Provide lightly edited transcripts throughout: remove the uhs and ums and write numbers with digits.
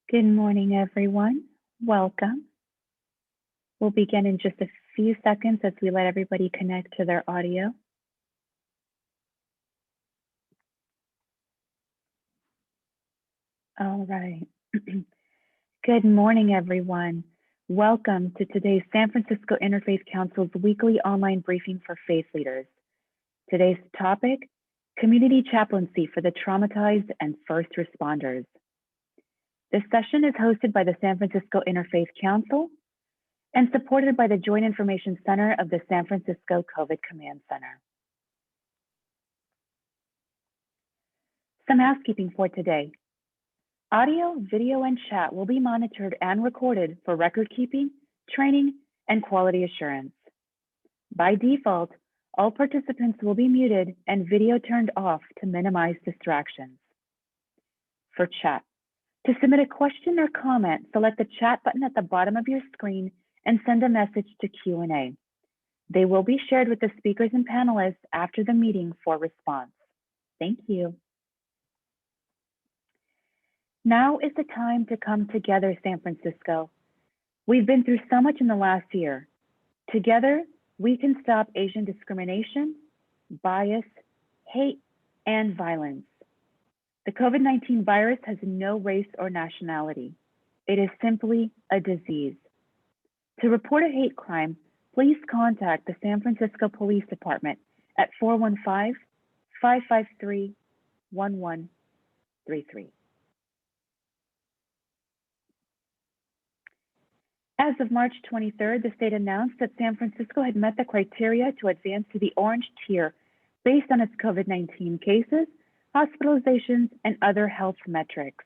Good morning, everyone. Welcome. We'll begin in just a few seconds as we let everybody connect to their audio. All right. Good morning, everyone. Welcome to today's San Francisco Interfaith Council's weekly online briefing for faith leaders. Today's topic, community chaplaincy for the traumatized and first responders. This session is hosted by the San Francisco Interfaith Council and supported by the Joint Information Center of the San Francisco COVID Command Center. Some housekeeping for today. Audio, video, and chat will be monitored and recorded for record keeping, training, and quality assurance. By default, all participants will be muted and video turned off to minimize distractions. For chat, to submit a question or comment, select the chat button at the bottom of your screen and send a message to Q&A. They will be shared with the speakers and panelists after the meeting for response. Thank you. Now is the time to come together, San Francisco. We've been through so much in the last year. Together, we can stop Asian discrimination, bias, hate, and violence. The COVID-19 virus has no race or nationality. It is simply a disease. To report a hate crime, please contact the San Francisco Police Department at 415-553-1133. As of March 23rd, the state announced that San Francisco had met the criteria to advance to the orange tier based on its COVID-19 cases, hospitalizations, and other health metrics.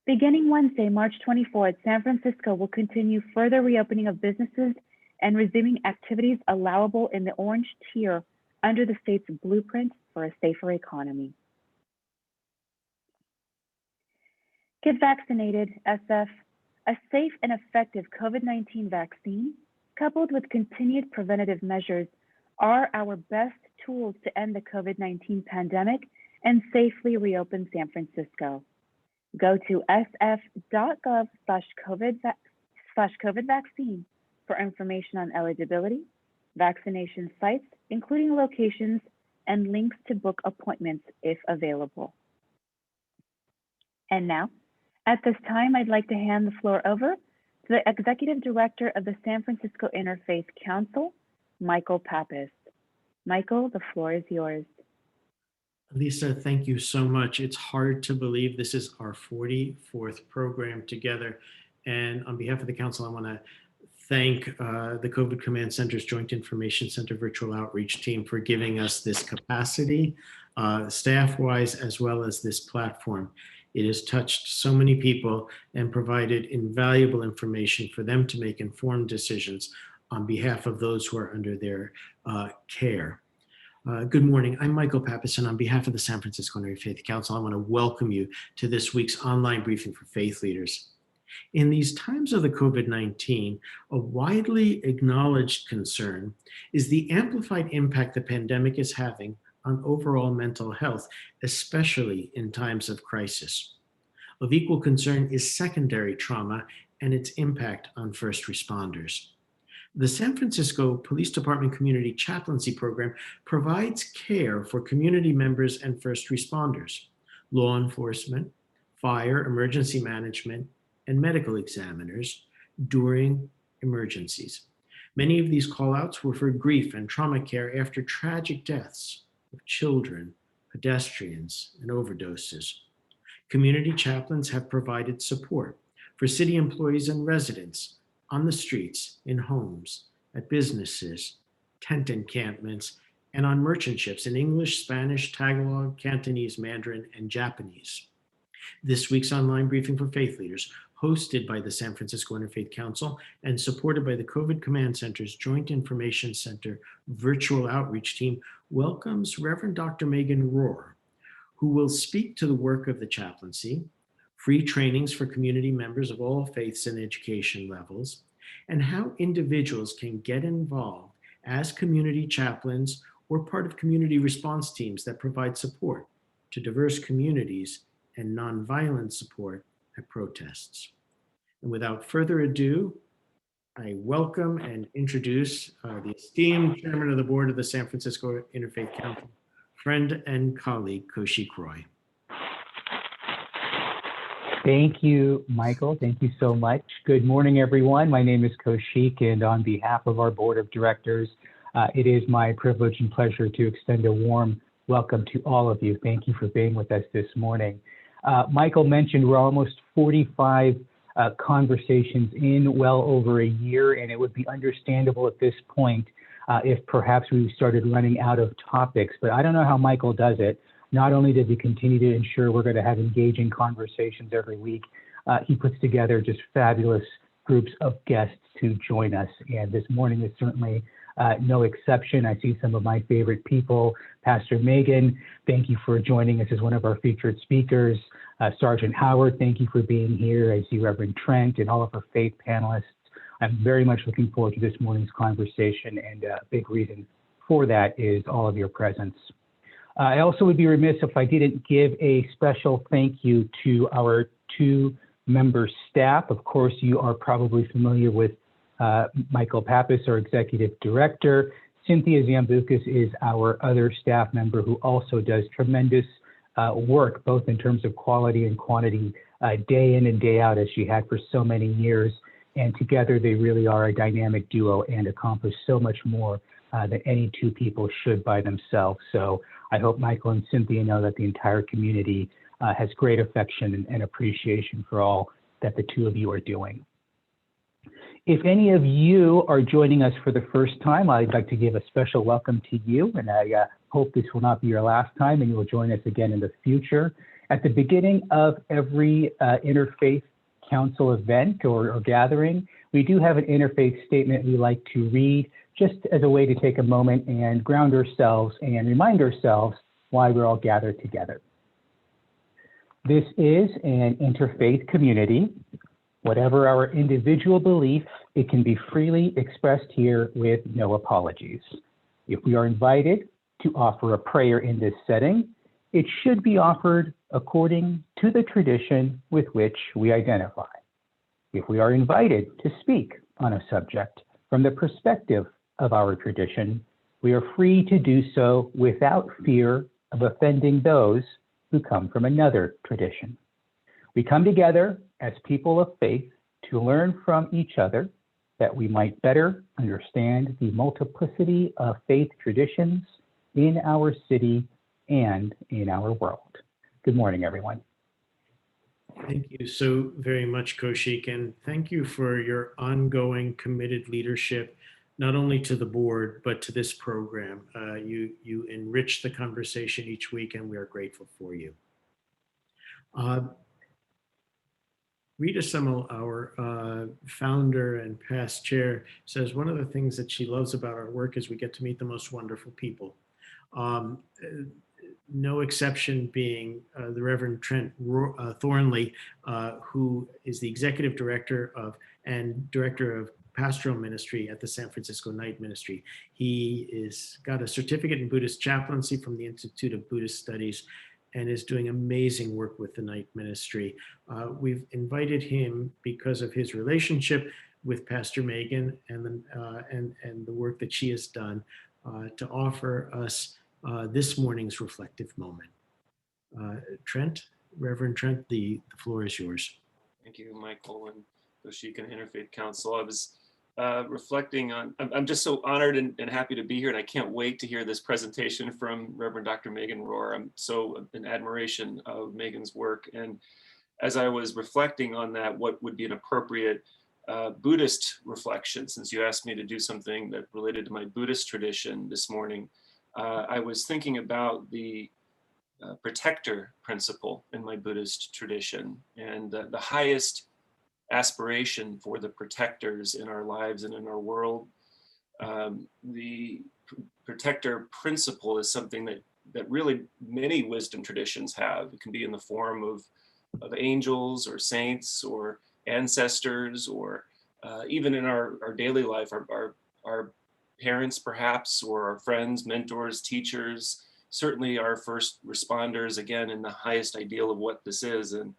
Beginning Wednesday, March 24th, San Francisco will continue further reopening of businesses and resuming activities allowable in the orange tier under the state's blueprint for a safer economy. Get vaccinated, SF. A safe and effective COVID-19 vaccine, coupled with continued preventative measures, are our best tools to end the COVID-19 pandemic and safely reopen San Francisco. Go to sf.gov/COVID vaccine for information on eligibility, vaccination sites, including locations, and links to book appointments if available. And now, at this time, I'd like to hand the floor over to the Executive Director of the San Francisco Interfaith Council, Michael Pappas. Michael, the floor is yours. Lisa, thank you so much. It's hard to believe this is our 44th program together. And on behalf of the council, I want to thank the COVID Command Center's Joint Information Center Virtual Outreach team for giving us this capacity, staff-wise, as well as this platform. It has touched so many people and provided invaluable information for them to make informed decisions on behalf of those who are under their care. Good morning, I'm Michael Pappas, and on behalf of the San Francisco Interfaith Council, I want to welcome you to this week's online briefing for faith leaders. In these times of the COVID-19, a widely acknowledged concern is the amplified impact the pandemic is having on overall mental health, especially in times of crisis. Of equal concern is secondary trauma and its impact on first responders. The San Francisco Police Department Community Chaplaincy Program provides care for community members and first responders, law enforcement, fire, emergency management, and medical examiners during emergencies. Many of these callouts were for grief and trauma care after tragic deaths of children, pedestrians, and overdoses. Community chaplains have provided support for city employees and residents on the streets, in homes, at businesses, tent encampments, and on merchant ships in English, Spanish, Tagalog, Cantonese, Mandarin, and Japanese. This week's online briefing for faith leaders, hosted by the San Francisco Interfaith Council and supported by the COVID Command Center's Joint Information Center Virtual Outreach team, welcomes Reverend Dr. Megan Rohr, who will speak to the work of the chaplaincy, free trainings for community members of all faiths and education levels, and how individuals can get involved as community chaplains or part of community response teams that provide support to diverse communities and nonviolent support at protests. And without further ado, I welcome and introduce the esteemed chairman of the board of the San Francisco Interfaith Council, friend and colleague, Koushik Roy. Thank you, Michael. Thank you so much. Good morning, everyone. My name is Koushik, and on behalf of our board of directors, it is my privilege and pleasure to extend a warm welcome to all of you. Thank you for being with us this morning. Michael mentioned we're almost 45 conversations in, well over a year, and it would be understandable at this point if perhaps we started running out of topics, but I don't know how Michael does it. Not only does he continue to ensure we're going to have engaging conversations every week, he puts together just fabulous groups of guests to join us. And this morning is certainly no exception. I see some of my favorite people. Pastor Megan, thank you for joining us as one of our featured speakers. Sergeant Howard, thank you for being here. I see Reverend Trent and all of our faith panelists. I'm very much looking forward to this morning's conversation, and a big reason for that is all of your presence. I also would be remiss if I didn't give a special thank you to our 2-member staff. Of course, you are probably familiar with Michael Pappas, our executive director. Cynthia Zambucas is our other staff member who also does tremendous work, both in terms of quality and quantity, day in and day out, as she had for so many years. And together they really are a dynamic duo and accomplish so much more than any 2 people should by themselves. So I hope Michael and Cynthia know that the entire community has great affection and appreciation for all that the 2 of you are doing. If any of you are joining us for the first time, I'd like to give a special welcome to you, and I hope this will not be your last time and you will join us again in the future. At the beginning of every Interfaith Council event or gathering, we do have an interfaith statement we like to read, just as a way to take a moment and ground ourselves and remind ourselves why we're all gathered together. This is an interfaith community. Whatever our individual belief, it can be freely expressed here with no apologies. If we are invited to offer a prayer in this setting, it should be offered according to the tradition with which we identify. If we are invited to speak on a subject from the perspective of our tradition, we are free to do so without fear of offending those who come from another tradition. We come together as people of faith to learn from each other that we might better understand the multiplicity of faith traditions in our city and in our world. Good morning, everyone. Thank you so very much, Koushik, and thank you for your ongoing committed leadership, not only to the board, but to this program. You enrich the conversation each week, and we are grateful for you. Rita Semmel, our founder and past chair, says one of the things that she loves about our work is we get to meet the most wonderful people. No exception being the Reverend Trent Thornley, who is the executive director of and director of pastoral ministry at the San Francisco Night Ministry. He is got a certificate in Buddhist chaplaincy from the Institute of Buddhist Studies and is doing amazing work with the Night Ministry. We've invited him because of his relationship with Pastor Megan and the work that she has done to offer us this morning's reflective moment. Trent, Reverend Trent, the floor is yours. Thank you, Michael and Koushik and Interfaith Council. I was reflecting on, I'm just so honored and happy to be here, and I can't wait to hear this presentation from Reverend Dr. Megan Rohr. I'm so in admiration of Megan's work. And as I was reflecting on that, what would be an appropriate Buddhist reflection, since you asked me to do something that related to my Buddhist tradition this morning, I was thinking about the protector principle in my Buddhist tradition, and the highest aspiration for the protectors in our lives and in our world. The protector principle is something that really many wisdom traditions have. It can be in the form of angels or saints or ancestors, or even in our daily life, our parents perhaps, or our friends, mentors, teachers, certainly our first responders, again, in the highest ideal of what this is. And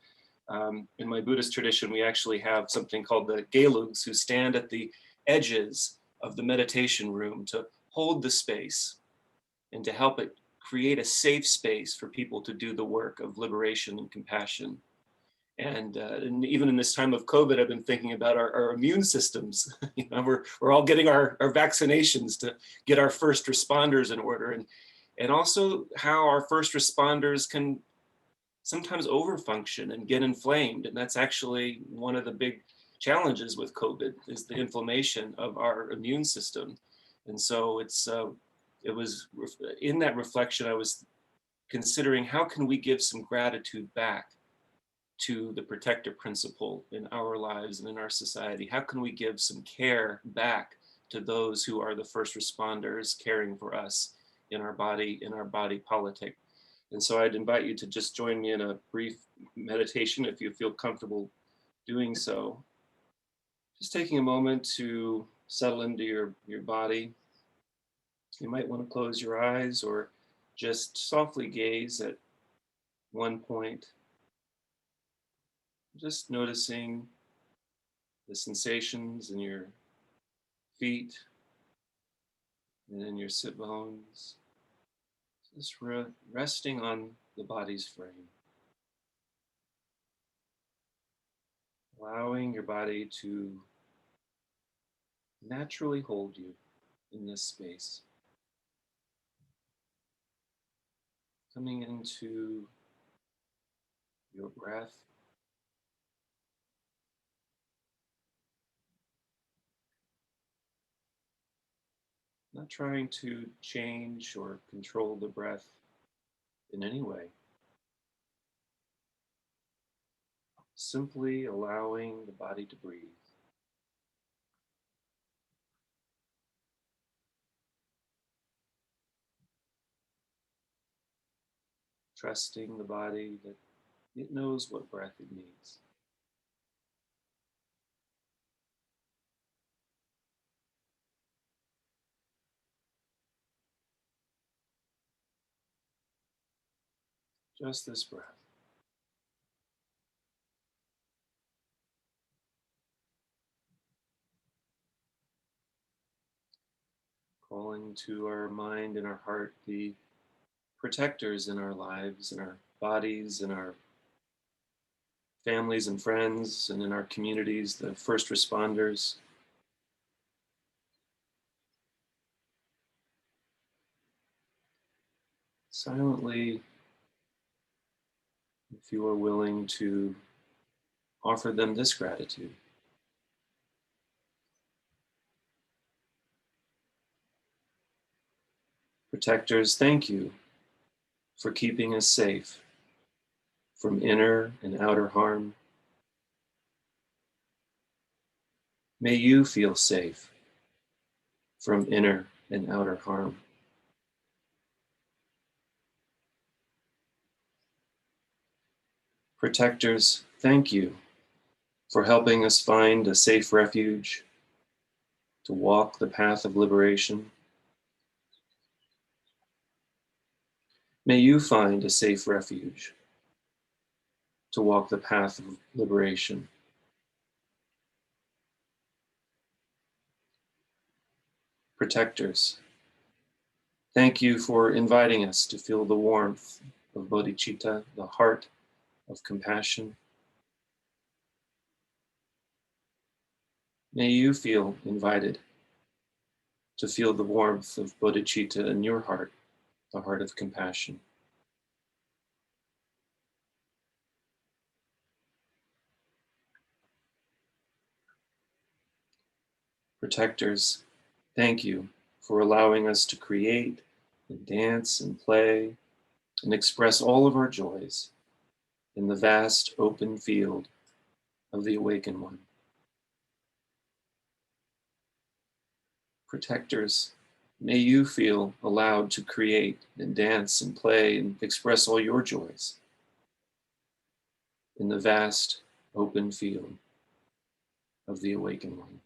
In my Buddhist tradition, we actually have something called the gelugs, who stand at the edges of the meditation room to hold the space and to help it create a safe space for people to do the work of liberation and compassion. And even in this time of COVID, I've been thinking about our immune systems. You know, we're all getting our vaccinations to get our first responders in order, and also how our first responders can sometimes overfunction and get inflamed. And that's actually one of the big challenges with COVID, is the inflammation of our immune system. And so it was in that reflection, I was considering, how can we give some gratitude back to the protector principle in our lives and in our society? How can we give some care back to those who are the first responders caring for us in our body politic? And so I'd invite you to just join me in a brief meditation if you feel comfortable doing so. Just taking a moment to settle into your body. You might want to close your eyes or just softly gaze at one point. Just noticing the sensations in your feet and in your sit bones. Just resting on the body's frame. Allowing your body to naturally hold you in this space. Coming into your breath. Not trying to change or control the breath in any way. Simply allowing the body to breathe. Trusting the body that it knows what breath it needs. Just this breath. Calling to our mind and our heart the protectors in our lives, in our bodies, in our families and friends, and in our communities, the first responders. Silently, if you are willing to offer them this gratitude. Protectors, thank you for keeping us safe from inner and outer harm. May you feel safe from inner and outer harm. Protectors, thank you for helping us find a safe refuge to walk the path of liberation. May you find a safe refuge to walk the path of liberation. Protectors, thank you for inviting us to feel the warmth of bodhicitta, the heart of compassion. May you feel invited to feel the warmth of bodhicitta in your heart, the heart of compassion. Protectors, thank you for allowing us to create and dance and play and express all of our joys in the vast open field of the awakened one. Protectors, may you feel allowed to create and dance and play and express all your joys in the vast open field of the awakened one.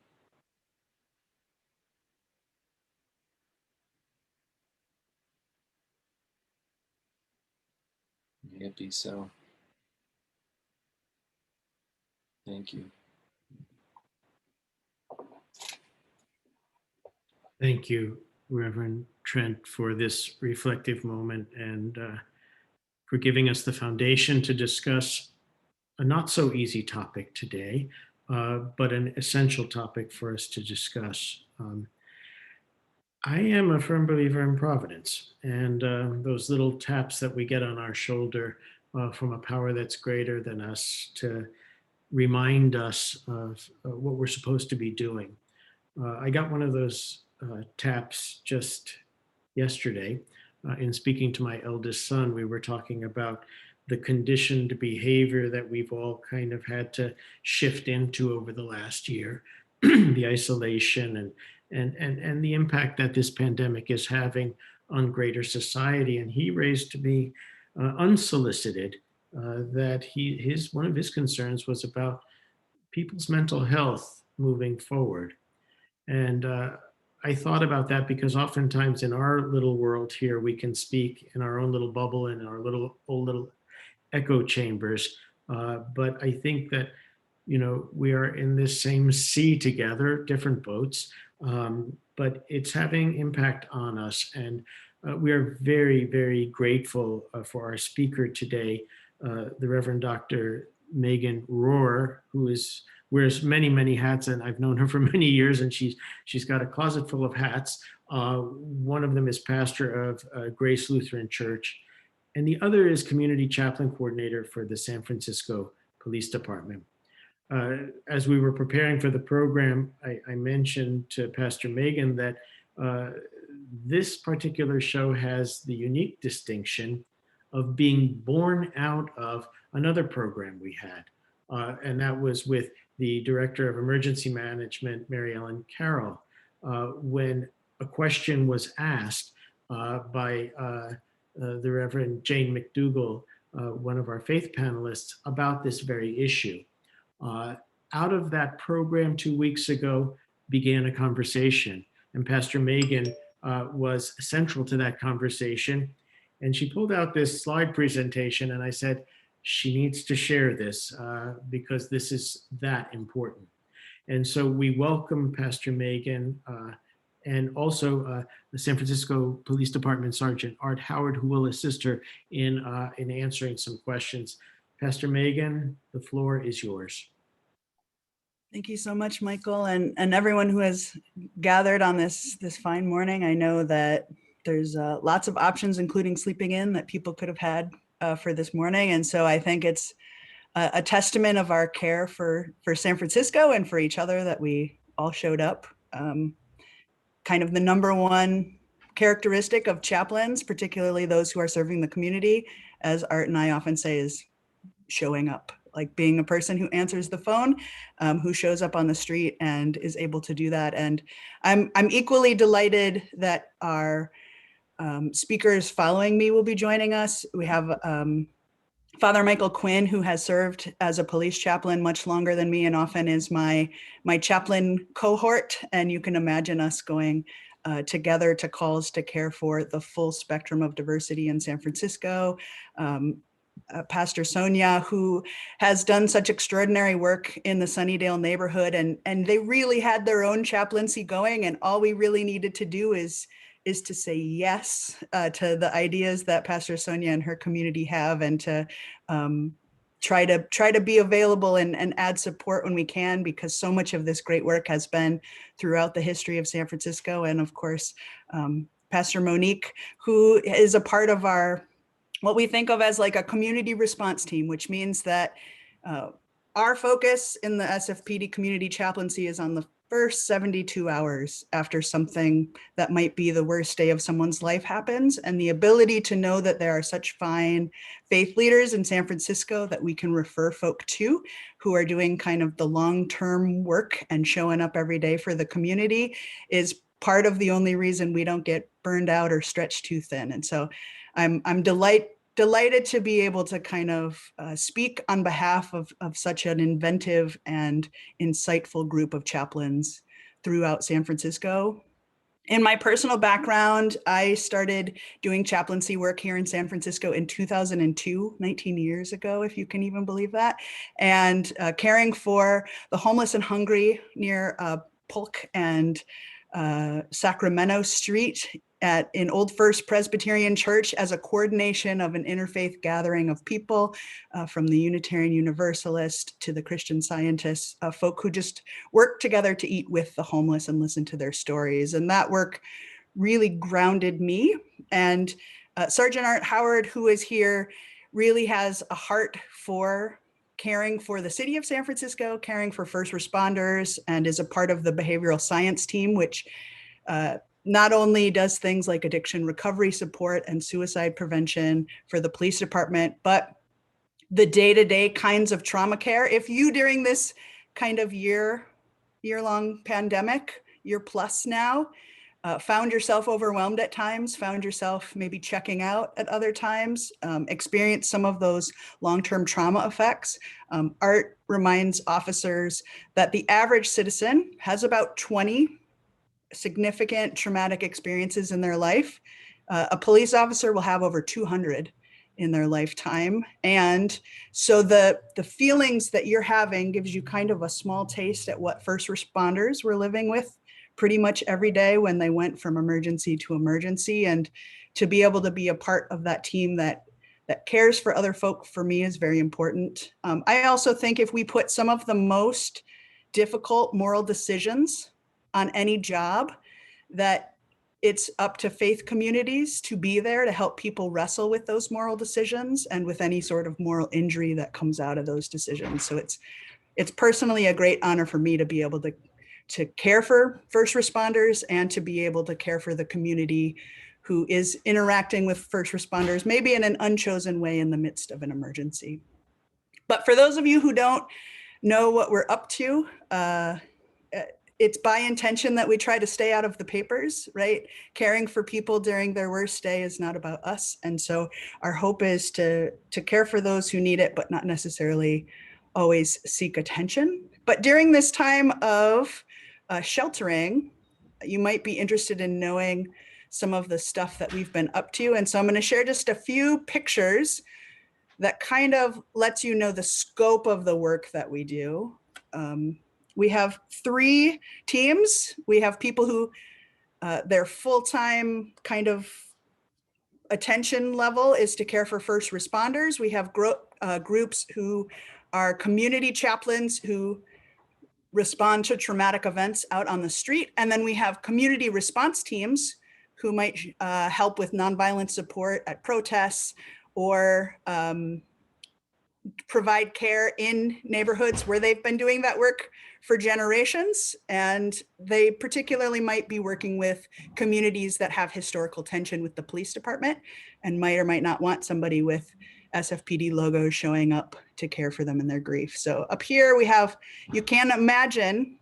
May it be so. Thank you. Thank you, Reverend Trent, for this reflective moment and for giving us the foundation to discuss a not so easy topic today, but an essential topic for us to discuss. I am a firm believer in providence and those little taps that we get on our shoulder from a power that's greater than us to remind us of what we're supposed to be doing. I got one of those taps just yesterday. In speaking to my eldest son, we were talking about the conditioned behavior that we've all kind of had to shift into over the last year, the isolation and the impact that this pandemic is having on greater society. And he raised to me unsolicited that one of his concerns was about people's mental health moving forward. And I thought about that because oftentimes in our little world here, we can speak in our own little bubble, in our little echo chambers. But I think that, we are in this same sea together, different boats, but it's having impact on us. And we are very, very grateful for our speaker today, the Reverend Dr. Megan Rohr, who wears many, many hats, and I've known her for many years, and she's got a closet full of hats. One of them is pastor of Grace Lutheran Church, and the other is community chaplain coordinator for the San Francisco Police Department. As we were preparing for the program, I mentioned to Pastor Megan that this particular show has the unique distinction of being born out of another program we had. And that was with the Director of Emergency Management, Mary Ellen Carroll, when a question was asked by the Reverend Jane McDougall, one of our faith panelists, about this very issue. Out of that program 2 weeks ago began a conversation, and Pastor Megan was central to that conversation. And she pulled out this slide presentation, and I said, she needs to share this because this is that important. And so we welcome Pastor Megan and also the San Francisco Police Department Sergeant Art Howard, who will assist her in answering some questions. Pastor Megan, the floor is yours. Thank you so much, Michael, and everyone who has gathered on this fine morning. I know that there's lots of options, including sleeping in, that people could have had for this morning. And so I think it's a testament of our care for San Francisco and for each other that we all showed up. Kind of the number one characteristic of chaplains, particularly those who are serving the community, as Art and I often say, is showing up, like being a person who answers the phone, who shows up on the street and is able to do that. And I'm equally delighted that our speakers following me will be joining us. We have Father Michael Quinn, who has served as a police chaplain much longer than me and often is my chaplain cohort. And you can imagine us going together to calls to care for the full spectrum of diversity in San Francisco. Pastor Sonia, who has done such extraordinary work in the Sunnydale neighborhood, and they really had their own chaplaincy going, and all we really needed to do is to say yes to the ideas that Pastor Sonia and her community have, and to try to be available and add support when we can, because so much of this great work has been throughout the history of San Francisco. And of course, Pastor Monique, who is a part of what we think of as like a community response team, which means that our focus in the SFPD community chaplaincy is on the first 72 hours after something that might be the worst day of someone's life happens, and the ability to know that there are such fine faith leaders in San Francisco that we can refer folk to, who are doing kind of the long-term work and showing up every day for the community, is part of the only reason we don't get burned out or stretched too thin. And so I'm delighted to be able to kind of speak on behalf of such an inventive and insightful group of chaplains throughout San Francisco. In my personal background, I started doing chaplaincy work here in San Francisco in 2002, 19 years ago, if you can even believe that, and caring for the homeless and hungry near Polk and Sacramento Street in Old First Presbyterian Church as a coordination of an interfaith gathering of people from the Unitarian Universalist to the Christian Scientists, folk who just work together to eat with the homeless and listen to their stories. And that work really grounded me. And Sergeant Art Howard, who is here, really has a heart for caring for the city of San Francisco, caring for first responders, and is a part of the behavioral science team, which not only does things like addiction recovery support and suicide prevention for the police department, but the day-to-day kinds of trauma care. If you, during this kind of year-long pandemic, year plus now, found yourself overwhelmed at times, found yourself maybe checking out at other times, experienced some of those long-term trauma effects, Art reminds officers that the average citizen has about 20 significant traumatic experiences in their life. A police officer will have over 200 in their lifetime. And so the feelings that you're having gives you kind of a small taste at what first responders were living with pretty much every day when they went from emergency to emergency. And to be able to be a part of that team that cares for other folk, for me, is very important. I also think if we put some of the most difficult moral decisions on any job, that it's up to faith communities to be there to help people wrestle with those moral decisions and with any sort of moral injury that comes out of those decisions. So it's personally a great honor for me to be able to care for first responders and to be able to care for the community who is interacting with first responders, maybe in an unchosen way in the midst of an emergency. But for those of you who don't know what we're up to, it's by intention that we try to stay out of the papers, right? Caring for people during their worst day is not about us. And so our hope is to care for those who need it, but not necessarily always seek attention. But during this time of sheltering, you might be interested in knowing some of the stuff that we've been up to. And so I'm going to share just a few pictures that kind of lets you know the scope of the work that we do. We have 3 teams. We have people who their full-time kind of attention level is to care for first responders. We have groups who are community chaplains who respond to traumatic events out on the street. And then we have community response teams who might help with nonviolent support at protests or provide care in neighborhoods where they've been doing that work for generations. And they particularly might be working with communities that have historical tension with the police department and might or might not want somebody with SFPD logos showing up to care for them in their grief. So up here we have, you can imagine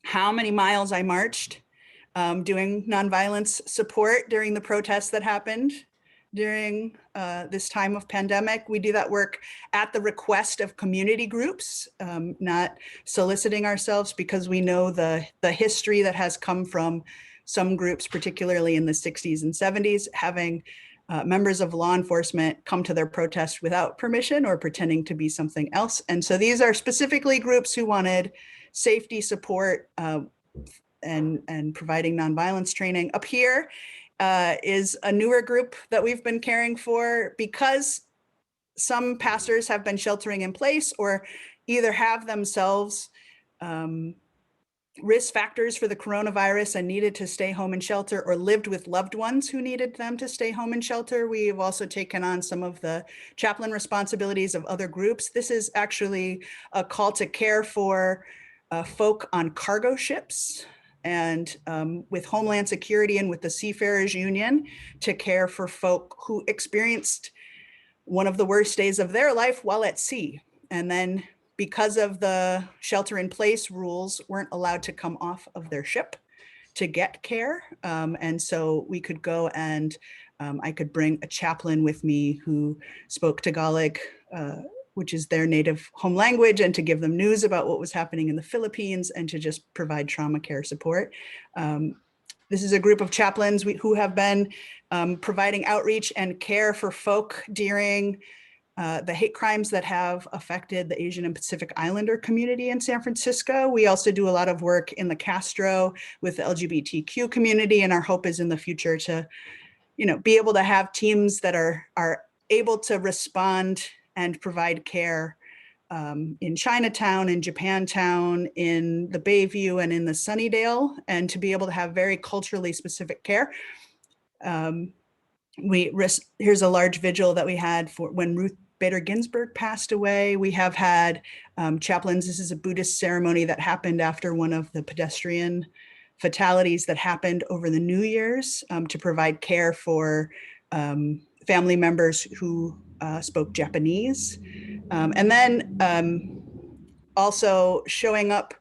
how many miles I marched doing nonviolence support during the protests that happened during this time of pandemic. We do that work at the request of community groups, not soliciting ourselves, because we know the history that has come from some groups, particularly in the 60s and 70s, having members of law enforcement come to their protest without permission or pretending to be something else. And so these are specifically groups who wanted safety support and providing nonviolence training. Up here is a newer group that we've been caring for because some pastors have been sheltering in place or either have themselves risk factors for the coronavirus and needed to stay home and shelter, or lived with loved ones who needed them to stay home and shelter. We've also taken on some of the chaplain responsibilities of other groups. This is actually a call to care for folk on cargo ships and with Homeland Security and with the Seafarers Union to care for folk who experienced one of the worst days of their life while at sea. And then because of the shelter in place rules, weren't allowed to come off of their ship to get care. And so we could go and I could bring a chaplain with me who spoke Tagalog, which is their native home language, and to give them news about what was happening in the Philippines and to just provide trauma care support. This is a group of chaplains who have been providing outreach and care for folk during the hate crimes that have affected the Asian and Pacific Islander community in San Francisco. We also do a lot of work in the Castro with the LGBTQ community, and our hope is in the future to, be able to have teams that are able to respond and provide care in Chinatown, in Japantown, in the Bayview, and in the Sunnydale, and to be able to have very culturally specific care. Here's a large vigil that we had for when Ruth Bader Ginsburg passed away. We have had chaplains. This is a Buddhist ceremony that happened after one of the pedestrian fatalities that happened over the New Year's to provide care for family members who spoke Japanese. And then also showing up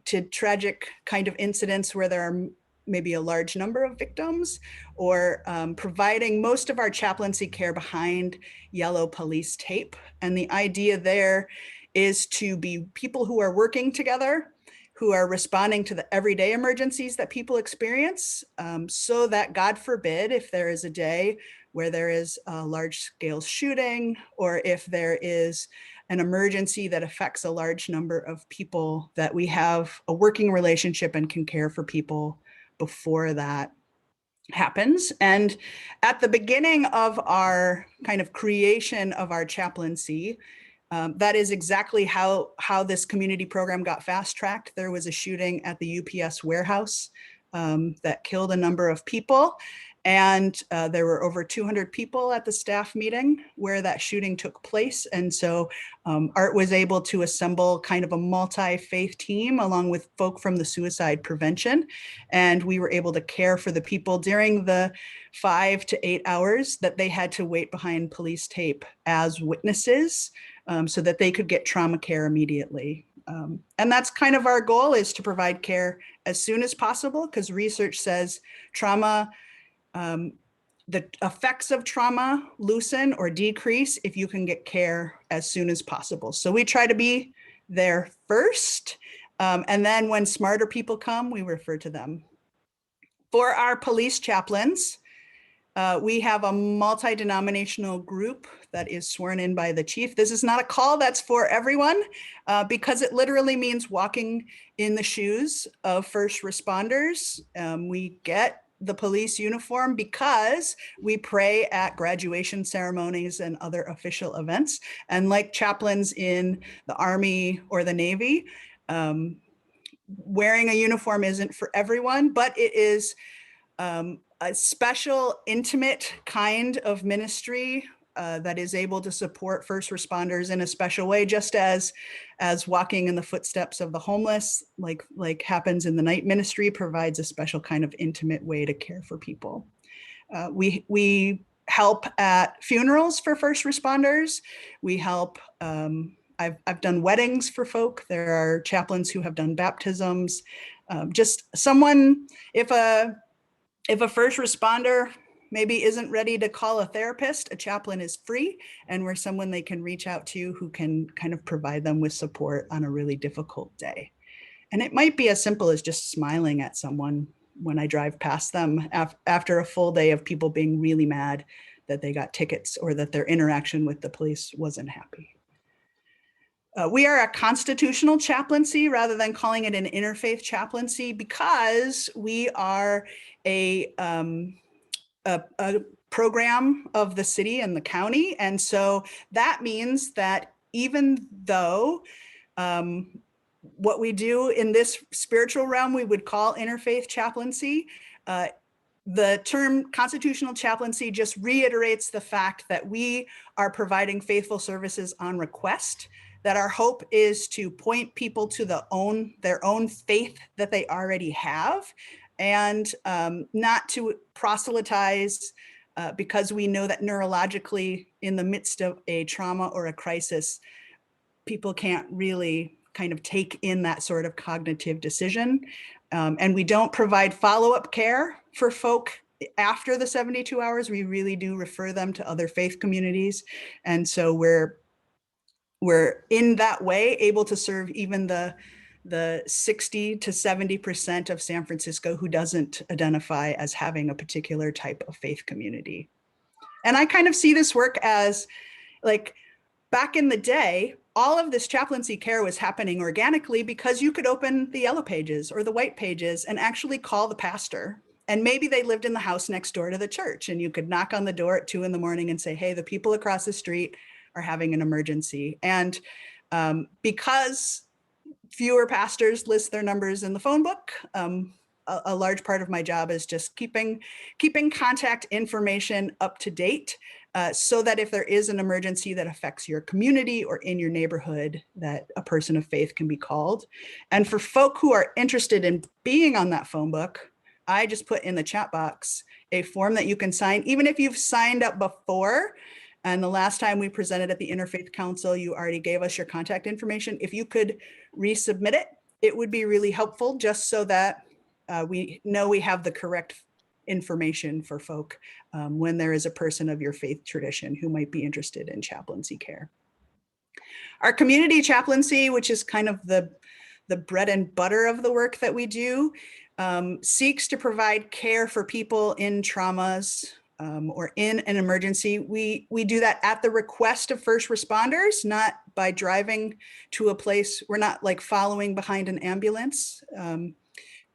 to tragic kind of incidents where there are maybe a large number of victims, or providing most of our chaplaincy care behind yellow police tape. And the idea there is to be people who are working together, who are responding to the everyday emergencies that people experience, so that, God forbid, if there is a day where there is a large-scale shooting, or if there is an emergency that affects a large number of people, that we have a working relationship and can care for people before that happens. And at the beginning of our kind of creation of our chaplaincy, that is exactly how this community program got fast-tracked. There was a shooting at the UPS warehouse that killed a number of people. And there were over 200 people at the staff meeting where that shooting took place. And so Art was able to assemble kind of a multi-faith team along with folk from the suicide prevention. And we were able to care for the people during the 5 to 8 hours that they had to wait behind police tape as witnesses so that they could get trauma care immediately. And that's kind of our goal, is to provide care as soon as possible, because research says trauma, the effects of trauma loosen or decrease if you can get care as soon as possible. So we try to be there first. And then when smarter people come, we refer to them. For our police chaplains, we have a multi-denominational group that is sworn in by the chief. This is not a call that's for everyone, because it literally means walking in the shoes of first responders. We get the police uniform because we pray at graduation ceremonies and other official events. And like chaplains in the Army or the Navy, wearing a uniform isn't for everyone, but it is a special, intimate kind of ministry that is able to support first responders in a special way, just as walking in the footsteps of the homeless, like happens in the night ministry, provides a special kind of intimate way to care for people. We help at funerals for first responders. We help, I've done weddings for folk. There are chaplains who have done baptisms. Just someone, if a first responder maybe isn't ready to call a therapist, a chaplain is free, and we're someone they can reach out to who can kind of provide them with support on a really difficult day. And it might be as simple as just smiling at someone when I drive past them after a full day of people being really mad that they got tickets or that their interaction with the police wasn't happy. We are a constitutional chaplaincy rather than calling it an interfaith chaplaincy, because we are a program of the city and the county. And so that means that even though what we do in this spiritual realm we would call interfaith chaplaincy, the term constitutional chaplaincy just reiterates the fact that we are providing faithful services on request, that our hope is to point people to their own faith that they already have, and not to proselytize, because we know that neurologically, in the midst of a trauma or a crisis, people can't really kind of take in that sort of cognitive decision. And we don't provide follow-up care for folk after the 72 hours. We really do refer them to other faith communities. And so we're in that way able to serve even the the 60 to 70% of San Francisco who doesn't identify as having a particular type of faith community. And I kind of see this work as like back in the day, all of this chaplaincy care was happening organically because you could open the yellow pages or the white pages and actually call the pastor. And maybe they lived in the house next door to the church, and you could knock on the door at 2 a.m. and say, hey, the people across the street are having an emergency. And because fewer pastors list their numbers in the phone book, a large part of my job is just keeping contact information up to date, so that if there is an emergency that affects your community or in your neighborhood, that a person of faith can be called. And for folk who are interested in being on that phone book, I just put in the chat box a form that you can sign, even if you've signed up before. And the last time we presented at the Interfaith Council, you already gave us your contact information. If you could resubmit it, it would be really helpful, just so that we know we have the correct information for folk when there is a person of your faith tradition who might be interested in chaplaincy care. Our community chaplaincy, which is kind of the bread and butter of the work that we do, seeks to provide care for people in traumas or in an emergency. We do that at the request of first responders, not by driving to a place. We're not like following behind an ambulance.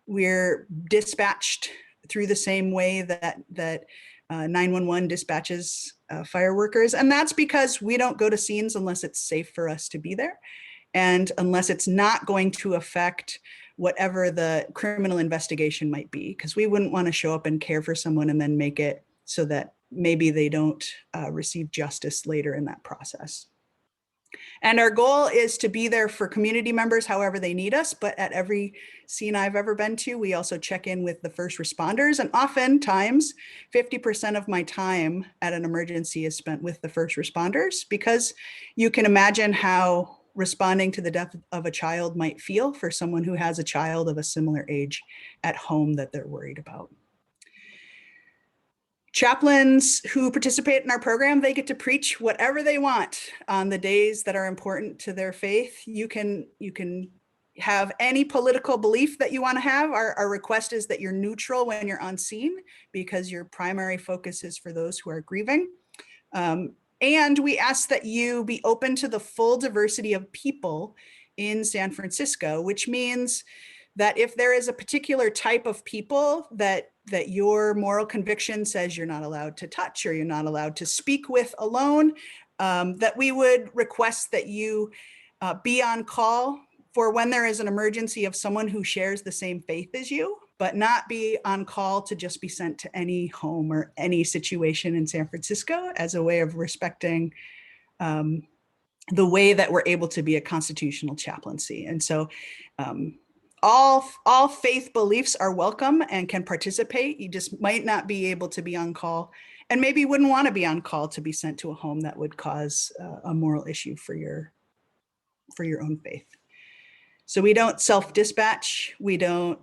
We're dispatched through the same way that 911 dispatches fire workers. And that's because we don't go to scenes unless it's safe for us to be there, and unless it's not going to affect whatever the criminal investigation might be, because we wouldn't want to show up and care for someone and then make it so that maybe they don't receive justice later in that process. And our goal is to be there for community members however they need us, but at every scene I've ever been to, we also check in with the first responders, and oftentimes 50% of my time at an emergency is spent with the first responders, because you can imagine how responding to the death of a child might feel for someone who has a child of a similar age at home that they're worried about. Chaplains who participate in our program, they get to preach whatever they want on the days that are important to their faith. You can have any political belief that you want to have. Our request is that you're neutral when you're on scene, because your primary focus is for those who are grieving. And we ask that you be open to the full diversity of people in San Francisco, which means that if there is a particular type of people that your moral conviction says you're not allowed to touch or you're not allowed to speak with alone, that we would request that you be on call for when there is an emergency of someone who shares the same faith as you, but not be on call to just be sent to any home or any situation in San Francisco, as a way of respecting the way that we're able to be a constitutional chaplaincy. And so all faith beliefs are welcome and can participate. You just might not be able to be on call, and maybe wouldn't want to be on call to be sent to a home that would cause a moral issue for your own faith. So we don't self-dispatch. We don't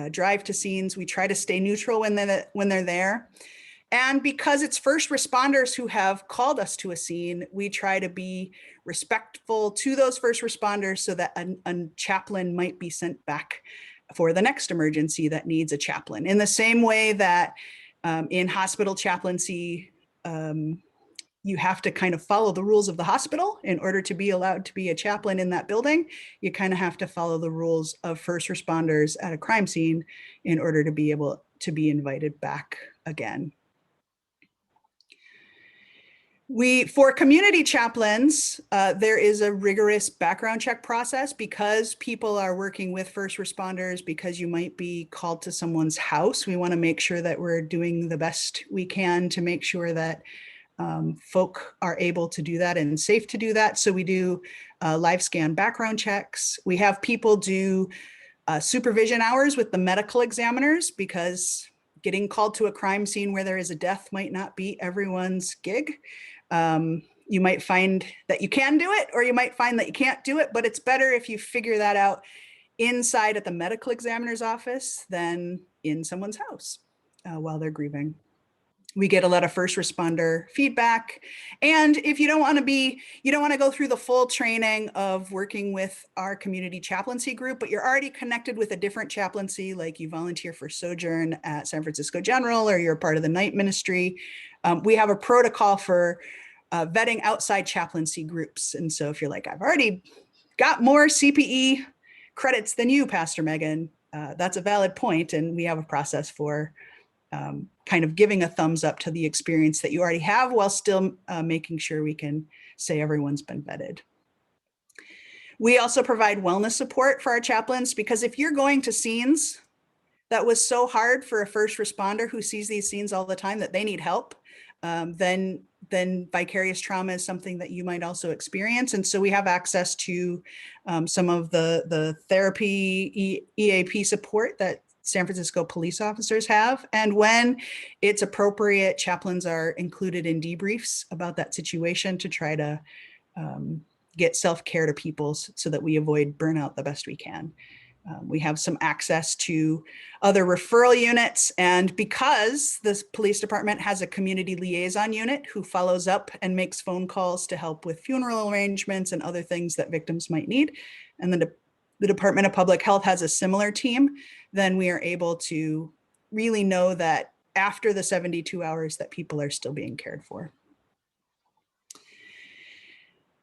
drive to scenes. We try to stay neutral when they're there. And because it's first responders who have called us to a scene, we try to be respectful to those first responders, so that a chaplain might be sent back for the next emergency that needs a chaplain. In the same way that in hospital chaplaincy, you have to kind of follow the rules of the hospital in order to be allowed to be a chaplain in that building. You kind of have to follow the rules of first responders at a crime scene in order to be able to be invited back again. For community chaplains, there is a rigorous background check process, because people are working with first responders, because you might be called to someone's house. We want to make sure that we're doing the best we can to make sure that folk are able to do that and safe to do that. So we do live scan background checks. We have people do supervision hours with the medical examiners, because getting called to a crime scene where there is a death might not be everyone's gig. You might find that you can do it, or you might find that you can't do it, but it's better if you figure that out inside at the medical examiner's office than in someone's house while they're grieving. We get a lot of first responder feedback. And if you don't want to go through the full training of working with our community chaplaincy group, but you're already connected with a different chaplaincy, like you volunteer for Sojourn at San Francisco General, or you're part of the night ministry, we have a protocol for vetting outside chaplaincy groups. And so if you're like, I've already got more CPE credits than you, Pastor Megan, that's a valid point. And we have a process for kind of giving a thumbs up to the experience that you already have, while still making sure we can say everyone's been vetted. We also provide wellness support for our chaplains, because if you're going to scenes that was so hard for a first responder who sees these scenes all the time that they need help, then vicarious trauma is something that you might also experience. And so we have access to some of the therapy EAP support that San Francisco police officers have. And when it's appropriate, chaplains are included in debriefs about that situation to try to get self-care to people so that we avoid burnout the best we can. We have some access to other referral units. And because this police department has a community liaison unit who follows up and makes phone calls to help with funeral arrangements and other things that victims might need, and the Department of Public Health has a similar team, then we are able to really know that after the 72 hours that people are still being cared for.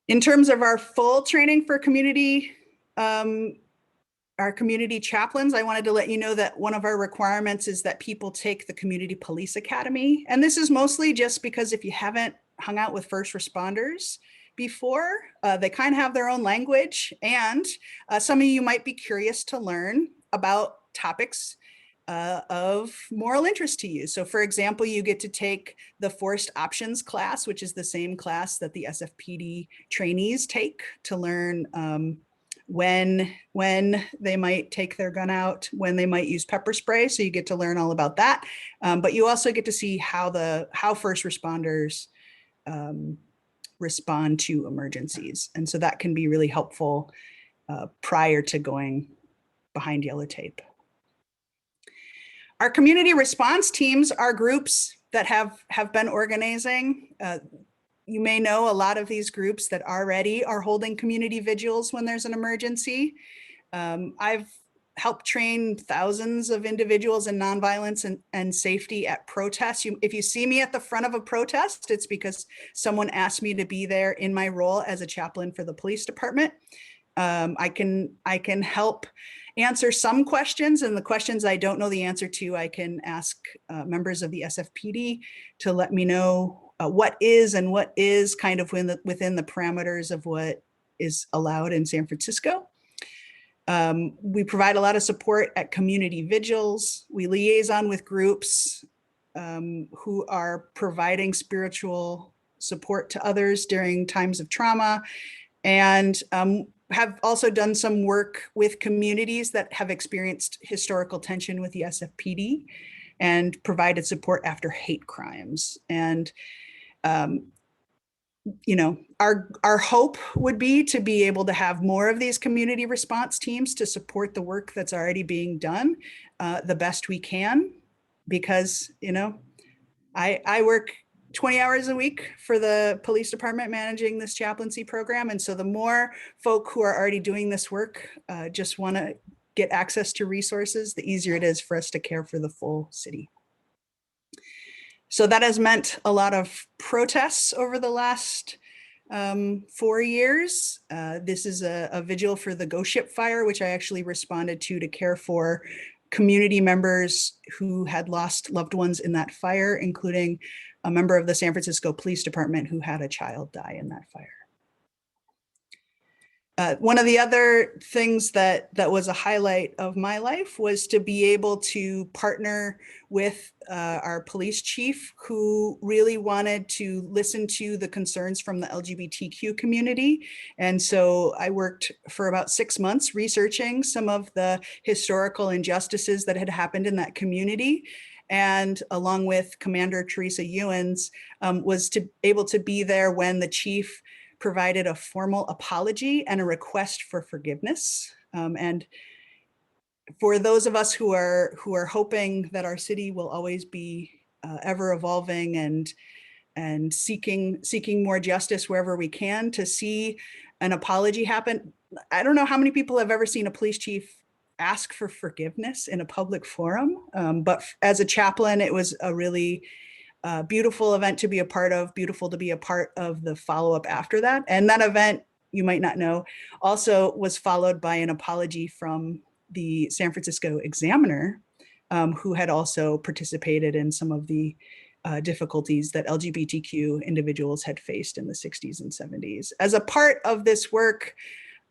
In terms of our full training for community, our community chaplains, I wanted to let you know that one of our requirements is that people take the Community Police Academy. And this is mostly just because if you haven't hung out with first responders before, they kind of have their own language, and some of you might be curious to learn about topics of moral interest to you. So for example, you get to take the Forced Options class, which is the same class that the SFPD trainees take to learn when they might take their gun out, when they might use pepper spray. So you get to learn all about that. But you also get to see how first responders respond to emergencies. And so that can be really helpful prior to going behind yellow tape. Our community response teams are groups that have been organizing. You may know a lot of these groups that already are holding community vigils when there's an emergency. I've helped train thousands of individuals in nonviolence and safety at protests. If you see me at the front of a protest, it's because someone asked me to be there in my role as a chaplain for the police department. I can help answer some questions, and the questions I don't know the answer to, I can ask members of the SFPD to let me know what is kind of within the parameters of what is allowed in San Francisco. We provide a lot of support at community vigils. We liaison with groups who are providing spiritual support to others during times of trauma, and have also done some work with communities that have experienced historical tension with the SFPD and provided support after hate crimes. And you know, our hope would be to be able to have more of these community response teams to support the work that's already being done the best we can, because, you know, I work 20 hours a week for the police department managing this chaplaincy program. And so the more folk who are already doing this work just want to get access to resources, the easier it is for us to care for the full city. So that has meant a lot of protests over the last 4 years. This is a vigil for the Ghost Ship fire, which I actually responded to care for community members who had lost loved ones in that fire, including a member of the San Francisco Police Department who had a child die in that fire. One of the other things that was a highlight of my life was to be able to partner with our police chief, who really wanted to listen to the concerns from the LGBTQ community. And so I worked for about 6 months researching some of the historical injustices that had happened in that community. And along with Commander Teresa Ewens, was able to be there when the chief provided a formal apology and a request for forgiveness. And for those of us who are hoping that our city will always be ever evolving and seeking more justice wherever we can, to see an apology happen. I don't know how many people have ever seen a police chief ask for forgiveness in a public forum, but as a chaplain, it was a really beautiful event to be a part of, beautiful to be a part of the follow-up after that. And that event, you might not know, also was followed by an apology from the San Francisco Examiner, who had also participated in some of the difficulties that LGBTQ individuals had faced in the 60s and 70s. As a part of this work,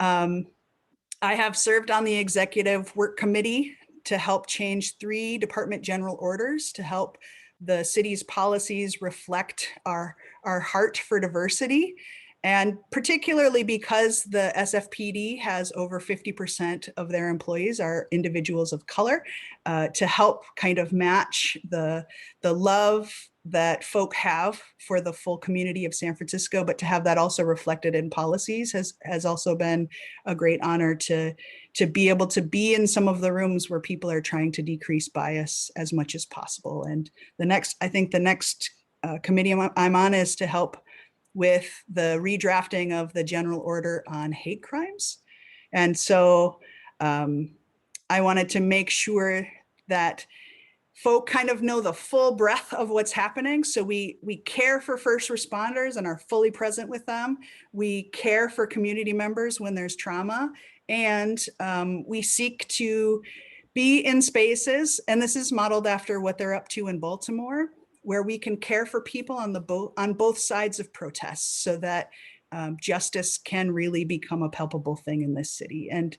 I have served on the executive work committee to help change 3 department general orders to help the city's policies reflect our heart for diversity. And particularly because the SFPD has over 50% of their employees are individuals of color, to help kind of match the love that folk have for the full community of San Francisco, but to have that also reflected in policies has also been a great honor to be able to be in some of the rooms where people are trying to decrease bias as much as possible. And I think the next committee I'm on is to help with the redrafting of the general order on hate crimes. And so I wanted to make sure that folk kind of know the full breadth of what's happening. So we care for first responders and are fully present with them. We care for community members when there's trauma. And we seek to be in spaces, and this is modeled after what they're up to in Baltimore, where we can care for people on both sides of protests, so that justice can really become a palpable thing in this city. And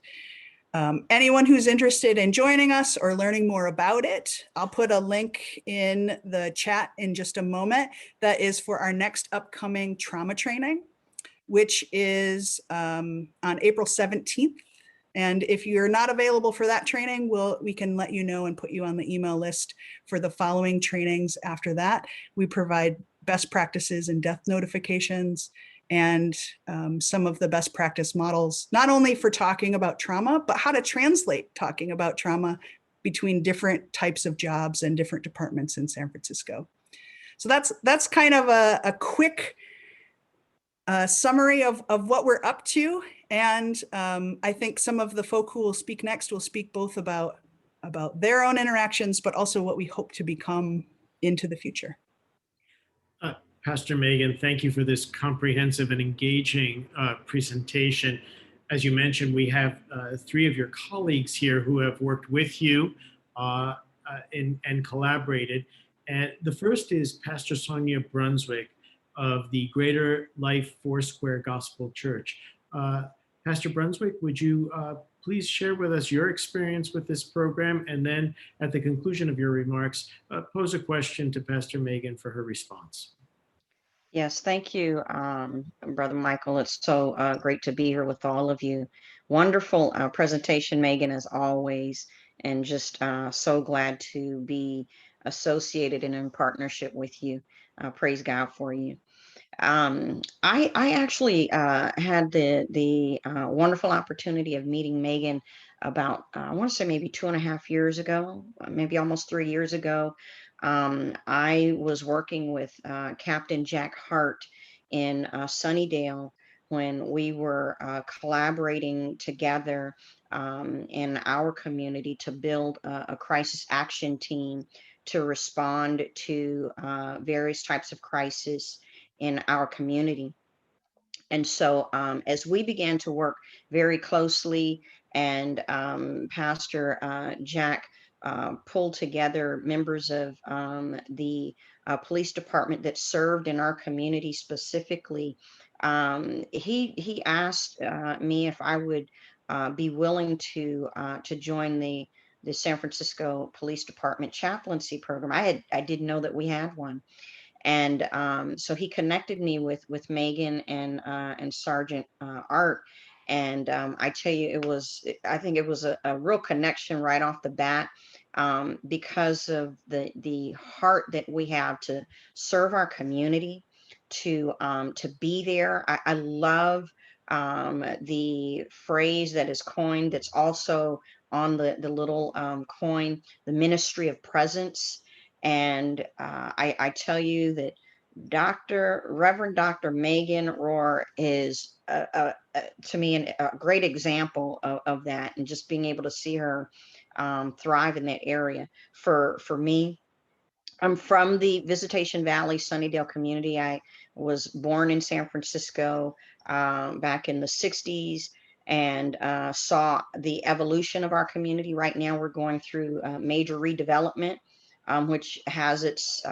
anyone who's interested in joining us or learning more about it, I'll put a link in the chat in just a moment that is for our next upcoming trauma training, which is on April 17th. And if you're not available for that training, we can let you know and put you on the email list for the following trainings after that. We provide best practices and death notifications and some of the best practice models, not only for talking about trauma, but how to translate talking about trauma between different types of jobs and different departments in San Francisco. So that's kind of a quick summary of what we're up to. And I think some of the folk who will speak next will speak both about their own interactions, but also what we hope to become into the future. Pastor Megan, thank you for this comprehensive and engaging presentation. As you mentioned, we have 3 of your colleagues here who have worked with you and collaborated. And the first is Pastor Sonia Brunswick of the Greater Life Foursquare Gospel Church. Pastor Brunswick, would you please share with us your experience with this program, and then at the conclusion of your remarks, pose a question to Pastor Megan for her response. Yes, thank you, Brother Michael. It's so great to be here with all of you. Wonderful presentation, Megan, as always, and just so glad to be associated and in partnership with you. Praise God for you. I actually had the wonderful opportunity of meeting Megan about, I want to say maybe 2.5 years ago, maybe almost 3 years ago. I was working with Captain Jack Hart in Sunnydale when we were collaborating together in our community to build a crisis action team to respond to various types of crisis in our community. And so as we began to work very closely, and Pastor Jack pulled together members of the police department that served in our community specifically, he asked me if I would be willing to join the San Francisco Police Department chaplaincy program. I didn't know that we had one. And so he connected me with Megan and Sergeant Art. And I tell you, I think it was a real connection right off the bat, because of the heart that we have to serve our community, to be there. I love the phrase that is coined, that's also on the little coin, the ministry of presence. And I tell you that Reverend Dr. Megan Rohr is, to me, a great example of that, and just being able to see her thrive in that area. For me, I'm from the Visitation Valley, Sunnydale community. I was born in San Francisco back in the 60s, and saw the evolution of our community. Right now, we're going through major redevelopment, which has its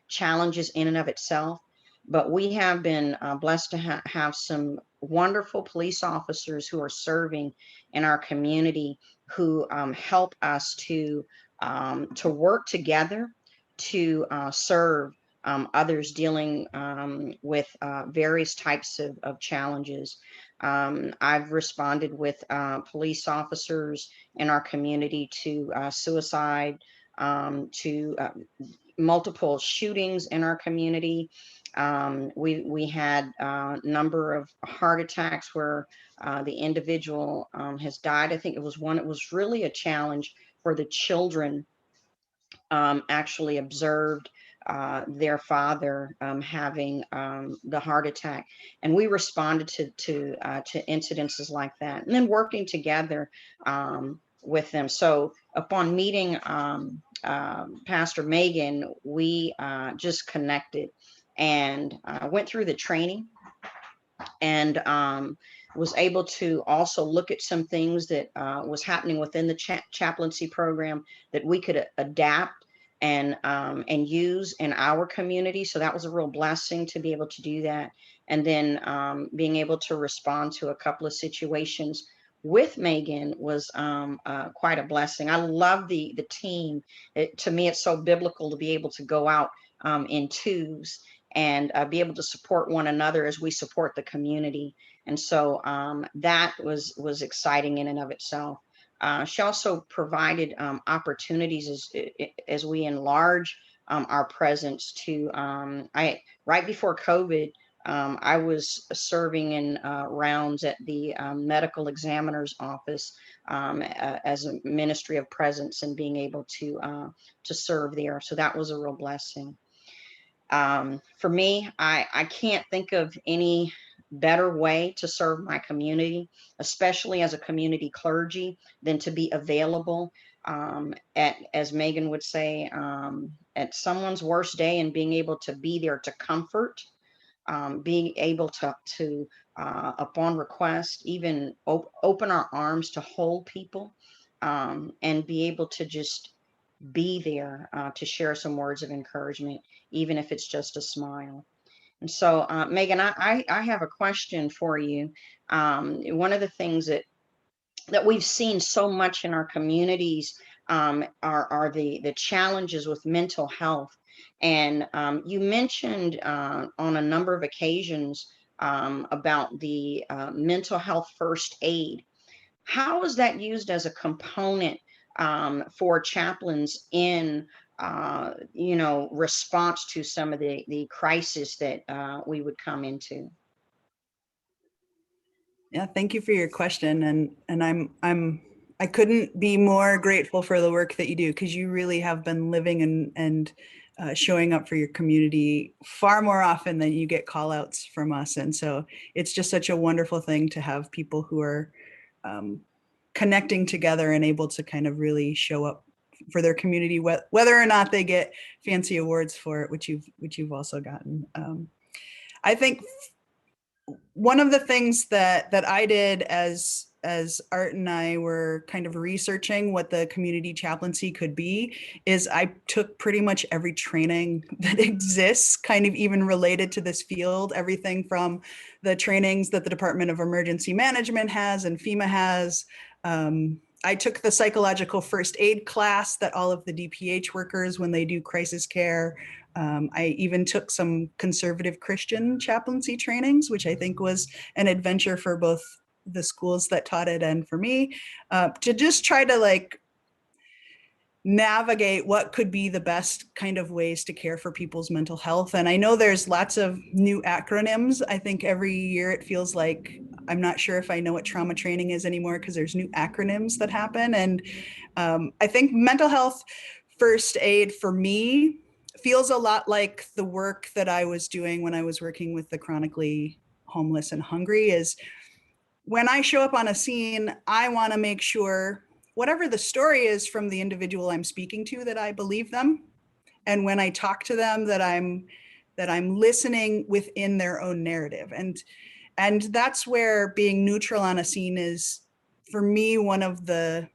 challenges in and of itself. But we have been blessed to have some wonderful police officers who are serving in our community, who help us to work together to serve others dealing with various types of challenges. I've responded with police officers in our community to suicide, to multiple shootings in our community. We had a number of heart attacks where the individual has died. I think it was one, it was really a challenge for the children actually observed their father having the heart attack, and we responded to incidences like that, and then working together with them. So upon meeting Pastor Megan, we just connected, and went through the training, and was able to also look at some things that was happening within the chaplaincy program that we could adapt and use in our community. So that was a real blessing to be able to do that. And then being able to respond to a couple of situations with Megan was quite a blessing. I love the team. To me, it's so biblical to be able to go out in twos and be able to support one another as we support the community. And so that was exciting in and of itself. She also provided opportunities as we enlarge our presence to, right before COVID, I was serving in rounds at the medical examiner's office as a ministry of presence, and being able to serve there. So that was a real blessing. For me, I can't think of any better way to serve my community, especially as a community clergy, than to be available at, as Megan would say, at someone's worst day, and being able to be there to comfort, being able to upon request, even open our arms to hold people, and be able to just be there to share some words of encouragement, even if it's just a smile. And so, Megan, I have a question for you. One of the things that we've seen so much in our communities are the challenges with mental health. And you mentioned on a number of occasions about the mental health first aid. How is that used as a component for chaplains in response to some of the crisis that we would come into? Yeah, thank you for your question, and I couldn't be more grateful for the work that you do, because you really have been living and showing up for your community far more often than you get call outs from us. And so it's just such a wonderful thing to have people who are connecting together and able to kind of really show up for their community, whether or not they get fancy awards for it, which you've also gotten. I think one of the things that I did as Art and I were kind of researching what the community chaplaincy could be is I took pretty much every training that exists, kind of even related to this field, everything from the trainings that the Department of Emergency Management has and FEMA has. I took the psychological first aid class that all of the DPH workers, when they do crisis care. I even took some conservative Christian chaplaincy trainings, which I think was an adventure for both the schools that taught it and for me, to just try to navigate what could be the best kind of ways to care for people's mental health. And I know there's lots of new acronyms. I think every year it feels like, I'm not sure if I know what trauma training is anymore, because there's new acronyms that happen. And I think mental health first aid for me feels a lot like the work that I was doing when I was working with the chronically homeless and hungry. Is when I show up on a scene, I want to make sure whatever the story is from the individual I'm speaking to, that I believe them. And when I talk to them, that I'm listening within their own narrative. And that's where being neutral on a scene is, for me, one of the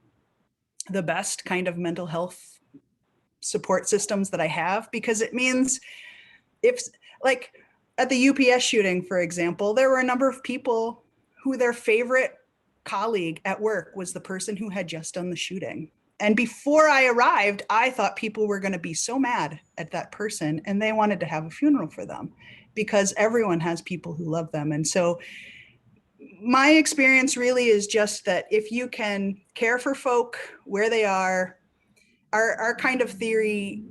best kind of mental health support systems that I have, because it means if, like at the UPS shooting, for example, there were a number of people who their favorite colleague at work was the person who had just done the shooting. And before I arrived, I thought people were going to be so mad at that person and they wanted to have a funeral for them, because everyone has people who love them. And so my experience really is just that if you can care for folk where they are, our kind of theory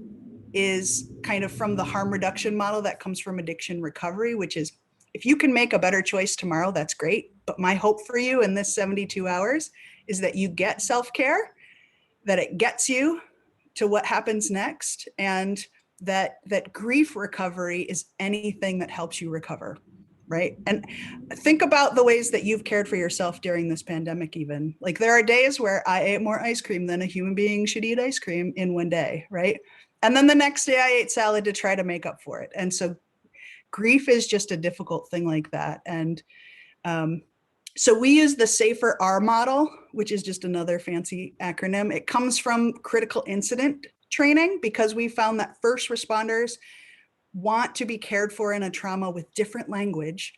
is kind of from the harm reduction model that comes from addiction recovery, which is if you can make a better choice tomorrow, that's great. But my hope for you in this 72 hours is that you get self-care, that it gets you to what happens next, and that grief recovery is anything that helps you recover, right? And think about the ways that you've cared for yourself during this pandemic. Even like there are days where I ate more ice cream than a human being should eat ice cream in one day, right? And then the next day I ate salad to try to make up for it. And so grief is just a difficult thing like that. And so we use the SAFER R model, which is just another fancy acronym. It comes from critical incident training, because we found that first responders want to be cared for in a trauma with different language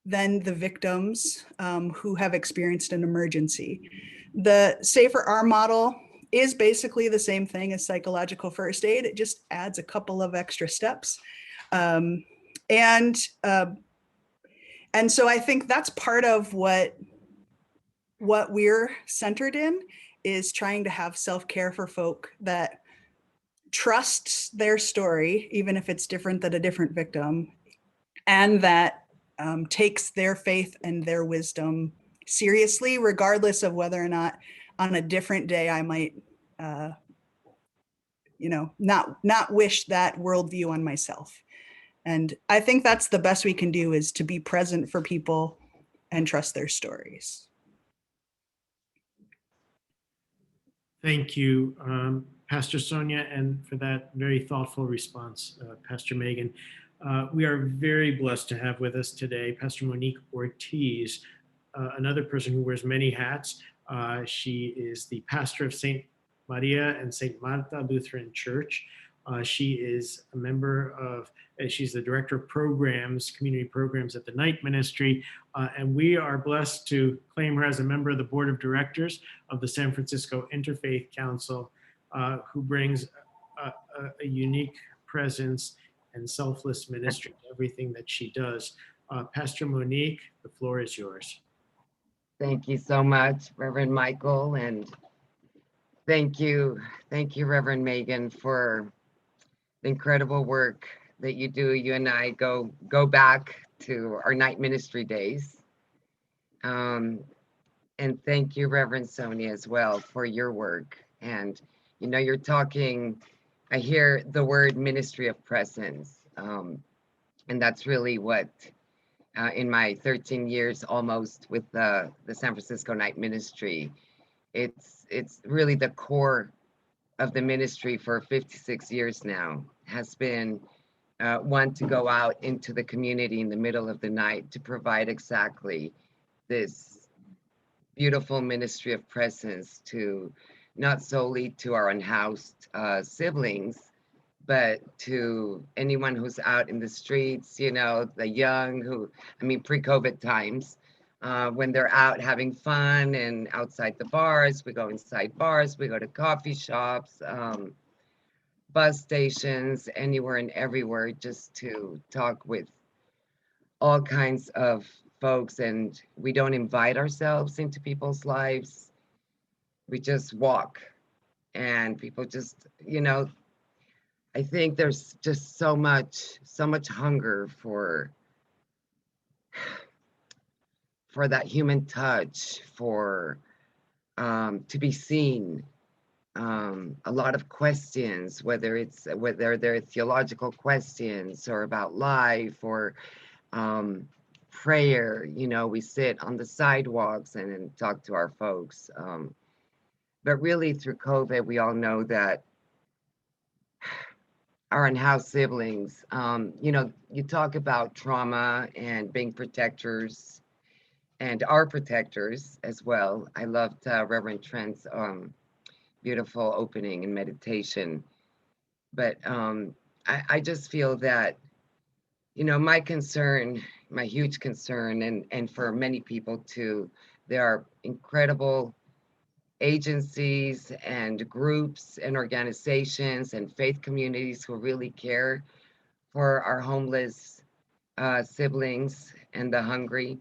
than the victims who have experienced an emergency. The SAFER R model is basically the same thing as psychological first aid. It just adds a couple of extra steps. And so I think that's part of what we're centered in, is trying to have self-care for folk that trusts their story, even if it's different than a different victim, and that takes their faith and their wisdom seriously, regardless of whether or not on a different day I might, not wish that worldview on myself. And I think that's the best we can do, is to be present for people and trust their stories. Thank you, Pastor Sonia, and for that very thoughtful response, Pastor Megan. We are very blessed to have with us today Pastor Monique Ortiz, another person who wears many hats. She is the pastor of St. Maria and St. Marta Lutheran Church. She is a member of, she's the director of programs, community programs at the Night Ministry. And we are blessed to claim her as a member of the board of directors of the San Francisco Interfaith Council, who brings a unique presence and selfless ministry to everything that she does. Pastor Monique, the floor is yours. Thank you so much, Reverend Michael, and thank you, Reverend Megan, for the incredible work that you do. You and I go back to our night ministry days. And thank you, Reverend Sonia, as well, for your work. And you're talking, I hear the word ministry of presence. And that's really what, in my 13 years almost with the San Francisco Night Ministry, it's really the core of the ministry for 56 years now, has been one to go out into the community in the middle of the night to provide exactly this beautiful ministry of presence to not solely to our unhoused siblings, but to anyone who's out in the streets, the young pre-COVID times, when they're out having fun and outside the bars, we go inside bars, we go to coffee shops, bus stations, anywhere and everywhere, just to talk with all kinds of folks. And we don't invite ourselves into people's lives. We just walk, and people just, I think there's just so much hunger for that human touch, for to be seen, a lot of questions, whether they're theological questions or about life or prayer. You know, we sit on the sidewalks and talk to our folks. But really through COVID, we all know that our unhoused siblings, you know, you talk about trauma and being protectors and our protectors as well. I loved Reverend Trent's beautiful opening and meditation. But I just feel that, you know, my concern, my huge concern, and for many people too, there are incredible agencies and groups and organizations and faith communities who really care for our homeless siblings and the hungry.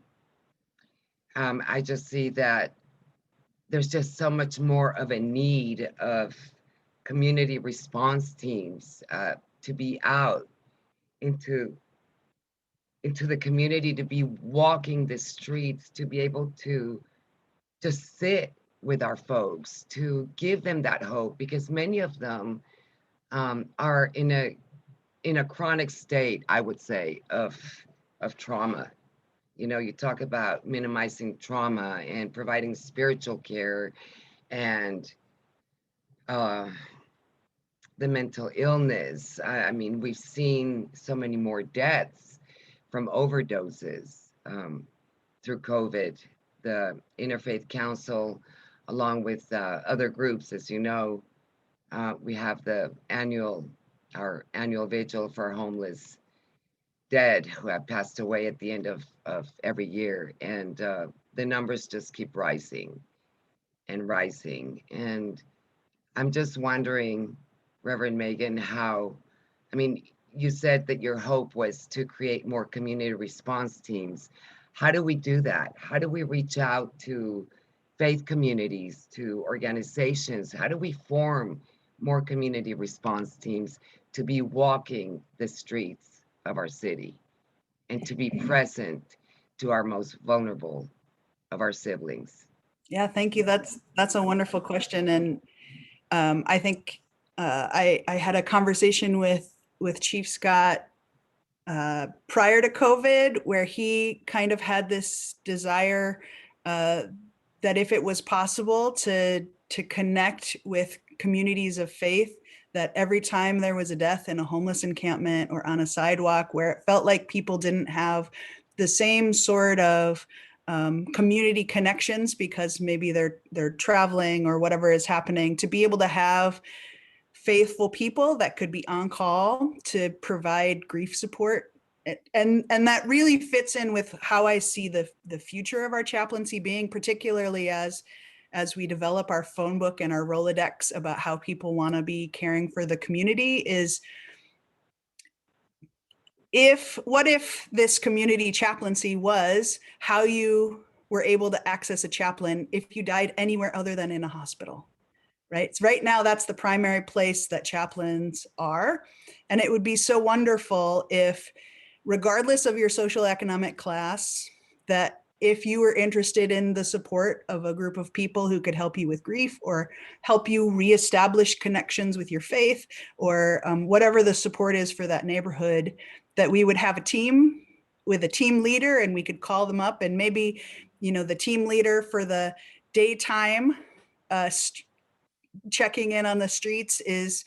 I just see that there's just so much more of a need of community response teams to be out into the community, to be walking the streets, to be able to just sit with our folks, to give them that hope, because many of them are in a chronic state, I would say, of trauma. You know, you talk about minimizing trauma and providing spiritual care and the mental illness. I mean, we've seen so many more deaths from overdoses through COVID. The Interfaith Council, along with other groups, as you know, we have our annual vigil for homeless dead who have passed away at the end of every year. And the numbers just keep rising and rising. And I'm just wondering, Reverend Megan, how, I mean, you said that your hope was to create more community response teams. How do we do that? How do we reach out to faith communities, to organizations? How do we form more community response teams to be walking the streets of our city and to be present to our most vulnerable of our siblings? Yeah, thank you. That's a wonderful question. And I think I had a conversation with Chief Scott prior to COVID, where he kind of had this desire that if it was possible to connect with communities of faith, that every time there was a death in a homeless encampment or on a sidewalk where it felt like people didn't have the same sort of community connections because maybe they're traveling or whatever is happening, to be able to have faithful people that could be on call to provide grief support. And that really fits in with how I see the future of our chaplaincy being, particularly as we develop our phone book and our Rolodex about how people want to be caring for the community. Is what if this community chaplaincy was how you were able to access a chaplain if you died anywhere other than in a hospital, right? So right now, that's the primary place that chaplains are. And it would be so wonderful if, regardless of your social economic class, that if you were interested in the support of a group of people who could help you with grief or help you reestablish connections with your faith or whatever the support is for that neighborhood, that we would have a team with a team leader and we could call them up, and maybe, you know, the team leader for the daytime checking in on the streets is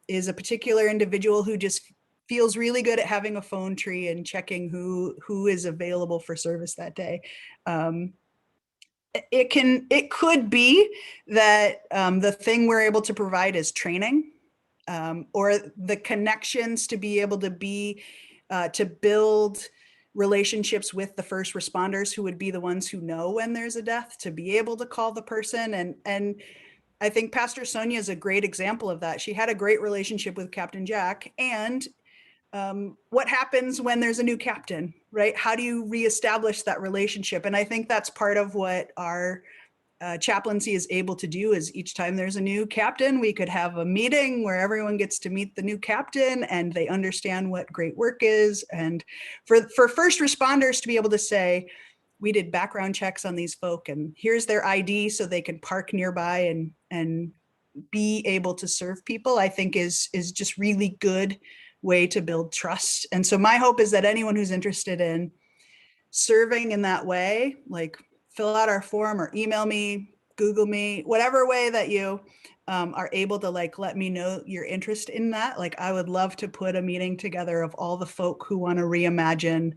a particular individual who just feels really good at having a phone tree and checking who is available for service that day. It could be that the thing we're able to provide is training or the connections to be able to to build relationships with the first responders who would be the ones who know when there's a death, to be able to call the person. And I think Pastor Sonia is a great example of that. She had a great relationship with Captain Jack. And what happens when there's a new captain, right? How do you reestablish that relationship? And I think that's part of what our chaplaincy is able to do, is each time there's a new captain, we could have a meeting where everyone gets to meet the new captain and they understand what great work is. And for first responders to be able to say, we did background checks on these folk and here's their ID so they can park nearby and be able to serve people, I think is just really good way to build trust. And so my hope is that anyone who's interested in serving in that way, like fill out our form or email me, Google me, whatever way that you are able to like let me know your interest in that. Like I would love to put a meeting together of all the folk who want to reimagine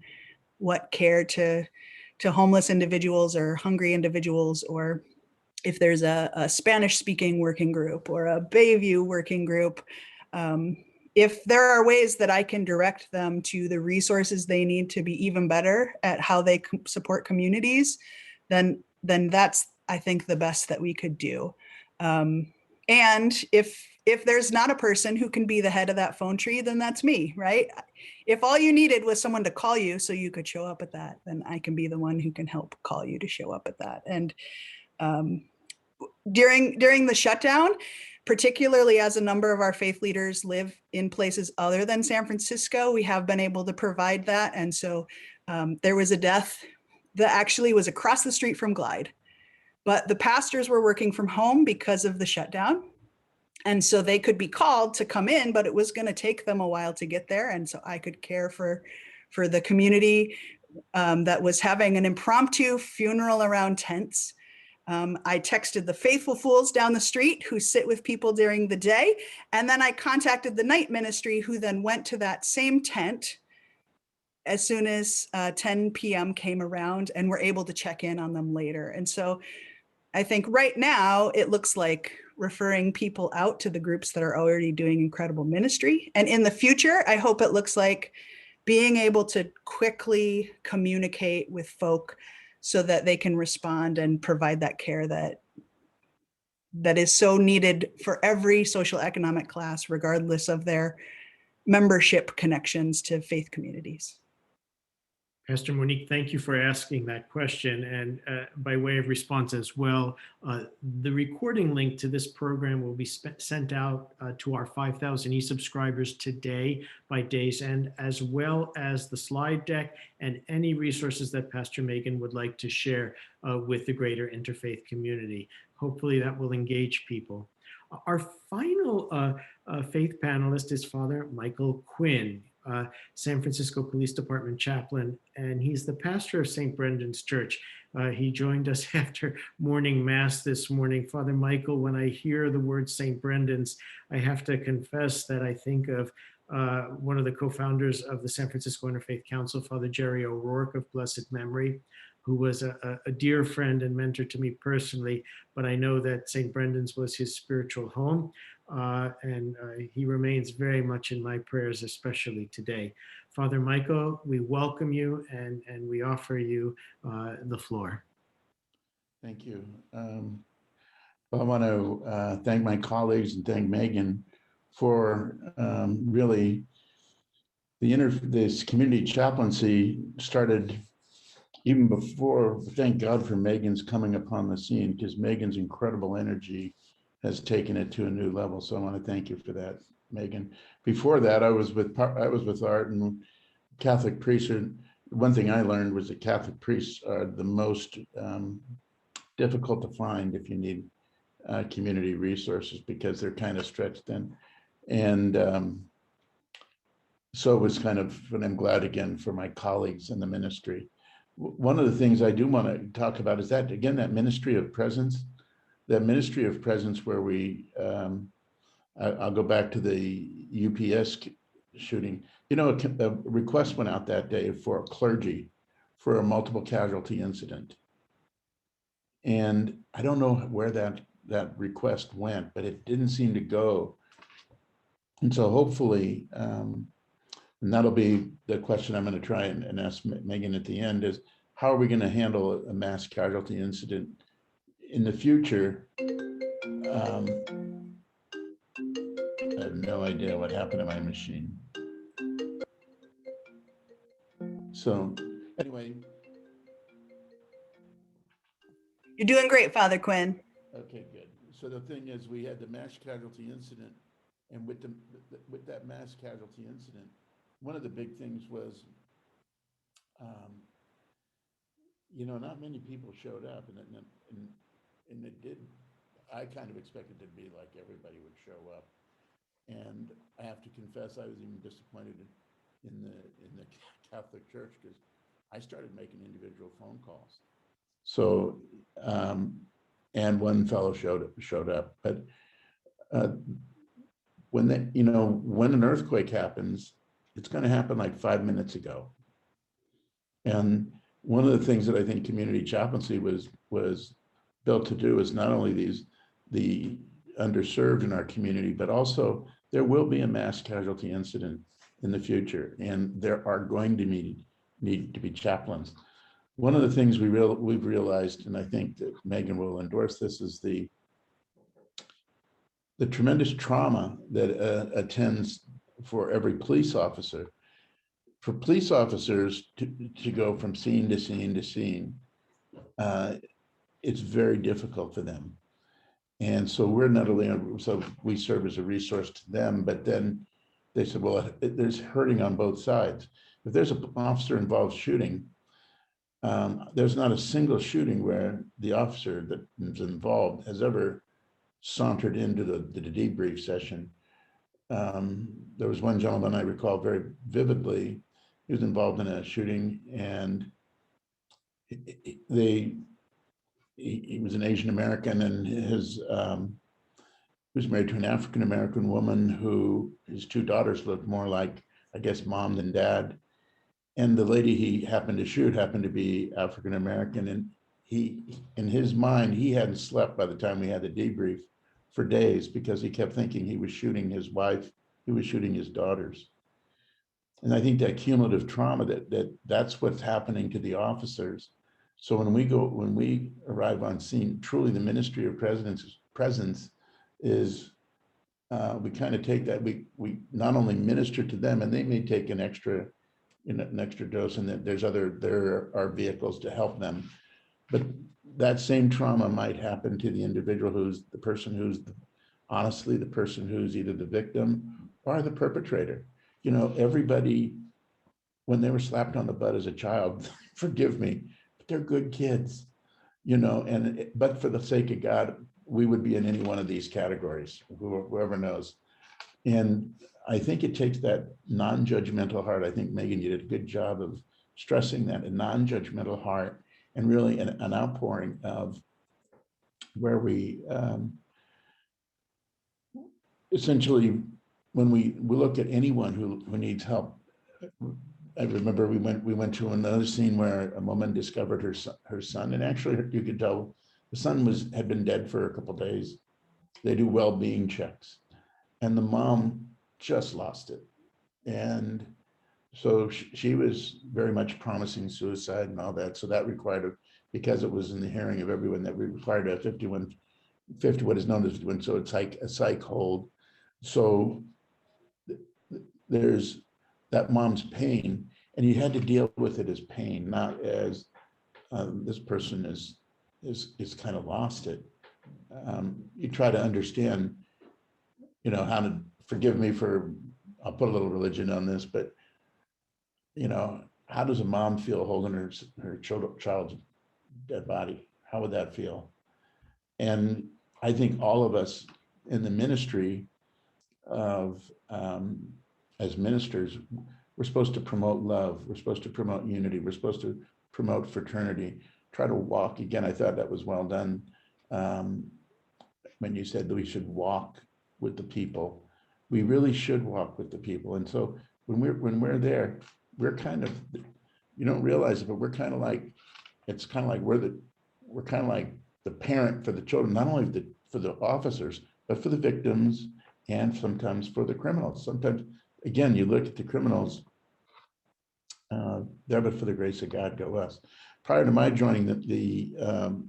what care to homeless individuals or hungry individuals, or if there's a Spanish speaking working group or a Bayview working group. If there are ways that I can direct them to the resources they need to be even better at how they support communities, then that's, I think, the best that we could do. And if there's not a person who can be the head of that phone tree, then that's me, right? If all you needed was someone to call you so you could show up at that, then I can be the one who can help call you to show up at that. And during the shutdown, particularly as a number of our faith leaders live in places other than San Francisco, we have been able to provide that. And so there was a death that actually was across the street from Glide, but the pastors were working from home because of the shutdown. And so they could be called to come in, but it was going to take them a while to get there. And so I could care for the community that was having an impromptu funeral around tents. I texted the faithful fools down the street who sit with people during the day. And then I contacted the night ministry, who then went to that same tent as soon as 10 p.m. came around, and were able to check in on them later. And so I think right now it looks like referring people out to the groups that are already doing incredible ministry. And in the future, I hope it looks like being able to quickly communicate with folk so that they can respond and provide that care that is so needed for every social economic class, regardless of their membership connections to faith communities. Pastor Monique, thank you for asking that question. And by way of response as well, the recording link to this program will be sent out to our 5,000 e-subscribers today by day's end, as well as the slide deck and any resources that Pastor Megan would like to share with the greater interfaith community. Hopefully that will engage people. Our final faith panelist is Father Michael Quinn, San Francisco Police Department chaplain, and he's the pastor of St. Brendan's Church. He joined us after morning mass this morning. Father Michael, when I hear the word St. Brendan's, I have to confess that I think of one of the co-founders of the San Francisco Interfaith Council, Father Jerry O'Rourke of blessed memory, who was a dear friend and mentor to me personally, but I know that St. Brendan's was his spiritual home, and he remains very much in my prayers, especially today. Father Michael, we welcome you and we offer you the floor. Thank you. I want to thank my colleagues and thank Megan for really this community chaplaincy started even before. Thank God for Megan's coming upon the scene, because Megan's incredible energy has taken it to a new level. So I want to thank you for that, Megan. Before that, I was with Art and Catholic priesthood. One thing I learned was that Catholic priests are the most difficult to find if you need community resources, because they're kind of stretched thin. And so it was kind of, and I'm glad again for my colleagues in the ministry. One of the things I do want to talk about is that, again, that ministry of presence where we, I'll go back to the UPS shooting. You know, a request went out that day for clergy for a multiple casualty incident. And I don't know where that request went, but it didn't seem to go. And so hopefully, and that'll be the question I'm going to try and ask Megan at the end, is how are we going to handle a mass casualty incident in the future? I have no idea what happened to my machine. So anyway. You're doing great, Father Quinn. Okay, good. So the thing is, we had the mass casualty incident, and with that mass casualty incident, one of the big things was, you know, not many people showed up, and it did. I kind of expected it to be like everybody would show up. And I have to confess, I was even disappointed in the Catholic Church because I started making individual phone calls. So, and one fellow showed up, but when when an earthquake happens, it's going to happen like 5 minutes ago. And one of the things that I think community chaplaincy was built to do is not only the underserved in our community, but also there will be a mass casualty incident in the future, and there are going to need to be chaplains. One of the things we've realized, and I think that Megan will endorse this, is the tremendous trauma that attends for every police officer. For police officers to go from scene to scene to scene, it's very difficult for them. And so we're not only, so we serve as a resource to them, but then they said, well, there's hurting on both sides. If there's an officer involved shooting, there's not a single shooting where the officer that is involved has ever sauntered into the debrief session. There was one gentleman I recall very vividly. He was involved in a shooting, and he was an Asian American, and he was married to an African American woman who his two daughters looked more like, I guess, mom than dad. And the lady he happened to shoot happened to be African American, and in his mind, he hadn't slept by the time we had the debrief for days because he kept thinking he was shooting his wife, he was shooting his daughters. And I think that cumulative trauma, that's what's happening to the officers. So when we arrive on scene, truly the ministry of presence is, we kind of take that, we not only minister to them, and they may take an extra dose, and that there are vehicles to help them. But that same trauma might happen to the individual honestly the person who's either the victim or the perpetrator. Everybody, when they were slapped on the butt as a child, forgive me, but they're good kids, but for the sake of God, we would be in any one of these categories, whoever knows. And I think it takes that non-judgmental heart. I think, Megan, you did a good job of stressing that, a non-judgmental heart, and really an outpouring of where we essentially, when we look at anyone who needs help. I remember we went to another scene where a woman discovered her son, and actually you could tell the son had been dead for a couple of days. They do well-being checks, and the mom just lost it. And so she was very much promising suicide and all that. So that required, because it was in the hearing of everyone, that required a 50, what is known as 51. So it's like a psych hold. So there's that mom's pain, and you had to deal with it as pain, not as this person is kind of lost it. You try to understand, how to, forgive me for, I'll put a little religion on this, but how does a mom feel holding her child's dead body? How would that feel? And I think all of us in the ministry of, as ministers, we're supposed to promote love. We're supposed to promote unity. We're supposed to promote fraternity. Try to walk. Again, I thought that was well done when you said that we should walk with the people. We really should walk with the people. And so when we're there, we're kind of, you don't realize it, but we're kind of like, it's kind of like we're kind of like the parent for the children, not only for the officers, but for the victims, and sometimes for the criminals. Sometimes, again, you look at the criminals, there, but for the grace of God go us. Prior to my joining the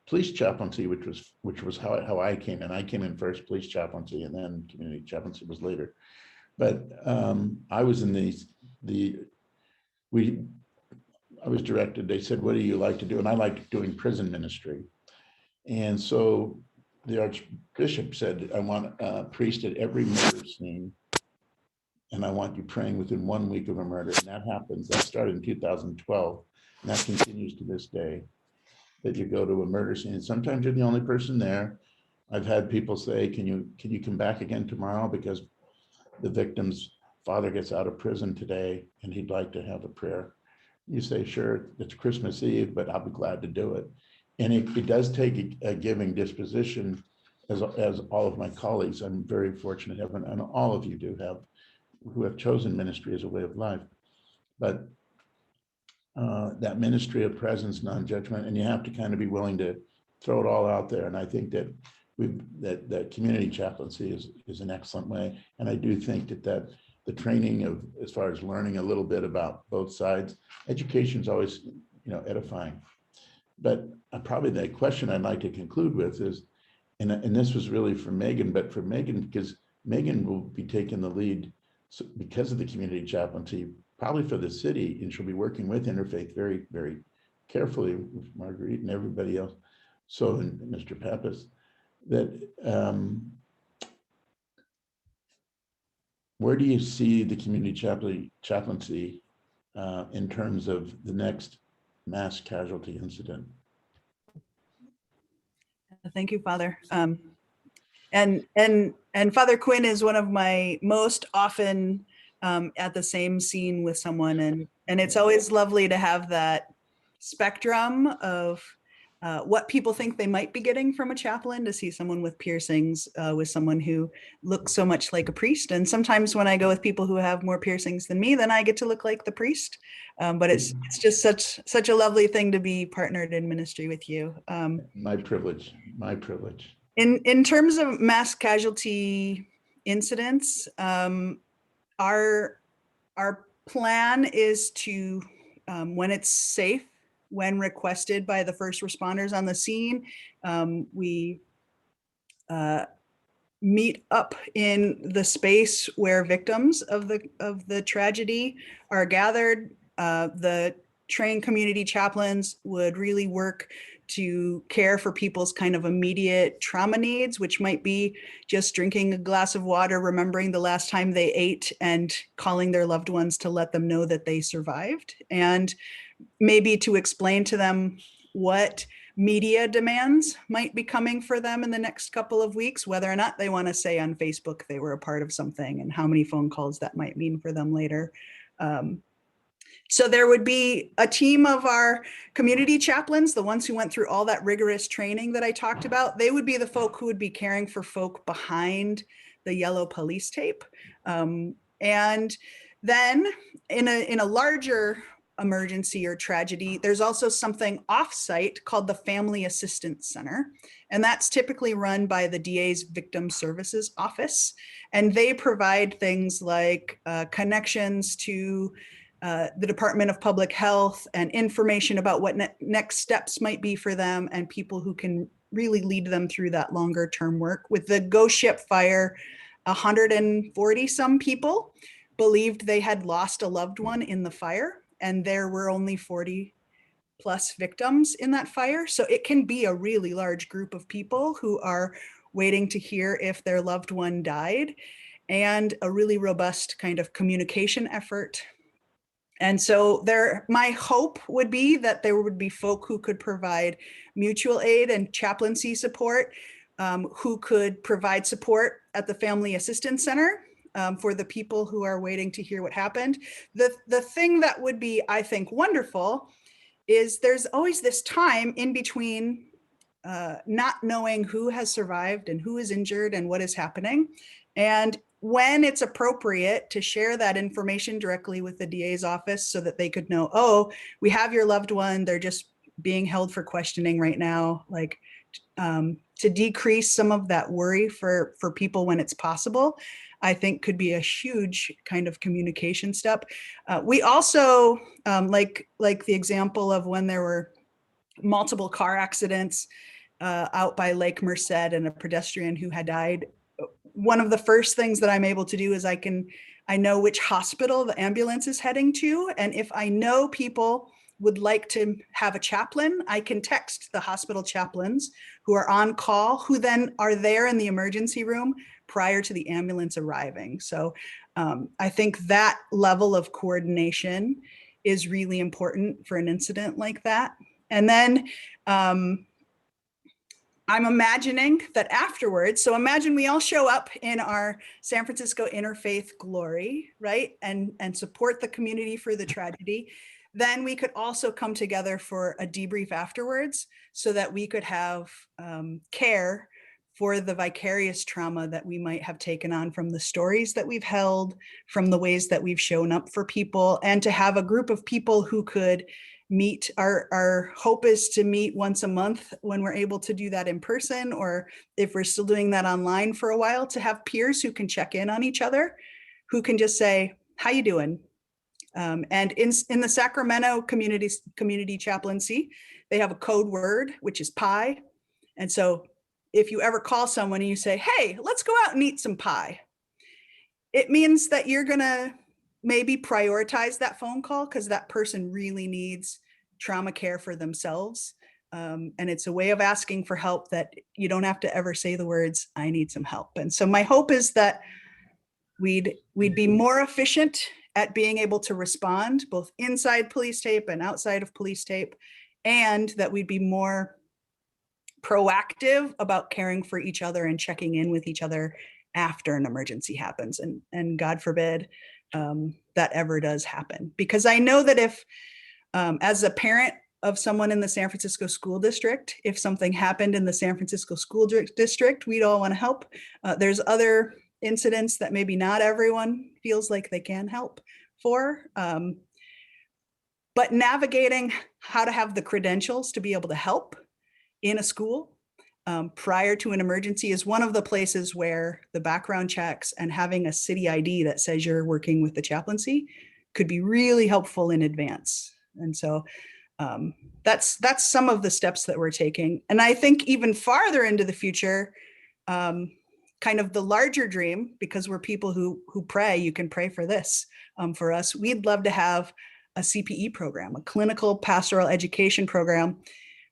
police chaplaincy, which was how I came in. I came in first, police chaplaincy, and then community chaplaincy was later. But I was in I was directed, they said, what do you like to do? And I liked doing prison ministry. And so the Archbishop said, I want a priest at every murder scene, and I want you praying within 1 week of a murder. And that happens. That started in 2012, and that continues to this day. that you go to a murder scene. And sometimes you're the only person there. I've had people say, can you come back again tomorrow because the victim's father gets out of prison today and he'd like to have a prayer. You say, sure, it's Christmas Eve, but I'll be glad to do it. And it does take a giving disposition, as all of my colleagues, I'm very fortunate to have, and all of you do have, who have chosen ministry as a way of life. But that ministry of presence, non-judgment, and you have to kind of be willing to throw it all out there. And I think that that community chaplaincy is an excellent way. And I do think that the training of, as far as learning a little bit about both sides, education is always, edifying. But probably the question I'd like to conclude with is, and this was really for Megan, but for Megan, because Megan will be taking the lead because of the community chaplaincy, probably for the city, and she'll be working with Interfaith very, very carefully with Marguerite and everybody else. So, and Mr. Pappas, that where do you see the community chaplaincy in terms of the next mass casualty incident? Thank you, Father. And Father Quinn is one of my most often at the same scene with someone, and it's always lovely to have that spectrum of what people think they might be getting from a chaplain, to see someone with piercings with someone who looks so much like a priest. And sometimes when I go with people who have more piercings than me, then I get to look like the priest. But it's just such a lovely thing to be partnered in ministry with you. My privilege. In terms of mass casualty incidents, our plan is to, when it's safe, when requested by the first responders on the scene, we meet up in the space where victims of the tragedy are gathered. The trained community chaplains would really work to care for people's kind of immediate trauma needs, which might be just drinking a glass of water, remembering the last time they ate, and calling their loved ones to let them know that they survived, and maybe to explain to them what media demands might be coming for them in the next couple of weeks, whether or not they want to say on Facebook they were a part of something, and how many phone calls that might mean for them later. So there would be a team of our community chaplains, the ones who went through all that rigorous training that I talked about. They would be the folk who would be caring for folk behind the yellow police tape. And then in a larger emergency or tragedy, there's also something offsite called the Family Assistance Center. And that's typically run by the DA's Victim Services Office. And they provide things like connections to the Department of Public Health and information about what next steps might be for them, and people who can really lead them through that longer term work. With the Ghost Ship fire, 140 some people believed they had lost a loved one in the fire, and there were only 40 plus victims in that fire. So it can be a really large group of people who are waiting to hear if their loved one died, and a really robust kind of communication effort. And so my hope would be that there would be folk who could provide mutual aid and chaplaincy support, who could provide support at the Family Assistance Center for the people who are waiting to hear what happened. The thing that would be, I think, wonderful is there's always this time in between not knowing who has survived and who is injured and what is happening. And when it's appropriate to share that information directly with the DA's office so that they could know, oh, we have your loved one, they're just being held for questioning right now, like to decrease some of that worry for people when it's possible, I think could be a huge kind of communication step. We also, like the example of when there were multiple car accidents out by Lake Merced and a pedestrian who had died. One of the first things that I'm able to do is I know which hospital the ambulance is heading to. And if I know people would like to have a chaplain, I can text the hospital chaplains who are on call, who then are there in the emergency room prior to the ambulance arriving. So I think that level of coordination is really important for an incident like that. And then I'm imagining that afterwards, so imagine we all show up in our San Francisco interfaith glory, right? And support the community for the tragedy. Then we could also come together for a debrief afterwards so that we could have care for the vicarious trauma that we might have taken on from the stories that we've held, from the ways that we've shown up for people, and to have a group of people who could meet. Our hope is to meet once a month when we're able to do that in person, or if we're still doing that online for a while, to have peers who can check in on each other, who can just say, how you doing? And in the Sacramento community chaplaincy, they have a code word, which is pie. And so if you ever call someone and you say, hey, let's go out and eat some pie, it means that you're gonna maybe prioritize that phone call because that person really needs trauma care for themselves. And it's a way of asking for help that you don't have to ever say the words, I need some help. And so my hope is that we'd be more efficient at being able to respond both inside police tape and outside of police tape, and that we'd be more proactive about caring for each other and checking in with each other after an emergency happens. And God forbid that ever does happen. Because I know that if, as a parent of someone in the San Francisco school district, if something happened in the San Francisco school district, we'd all want to help. There's other incidents that maybe not everyone feels like they can help for. But navigating how to have the credentials to be able to help in a school prior to an emergency is one of the places where the background checks and having a city ID that says you're working with the chaplaincy could be really helpful in advance. And so that's some of the steps that we're taking. And I think even farther into the future, kind of the larger dream, because we're people who pray, you can pray for this for us. We'd love to have a CPE program, a clinical pastoral education program,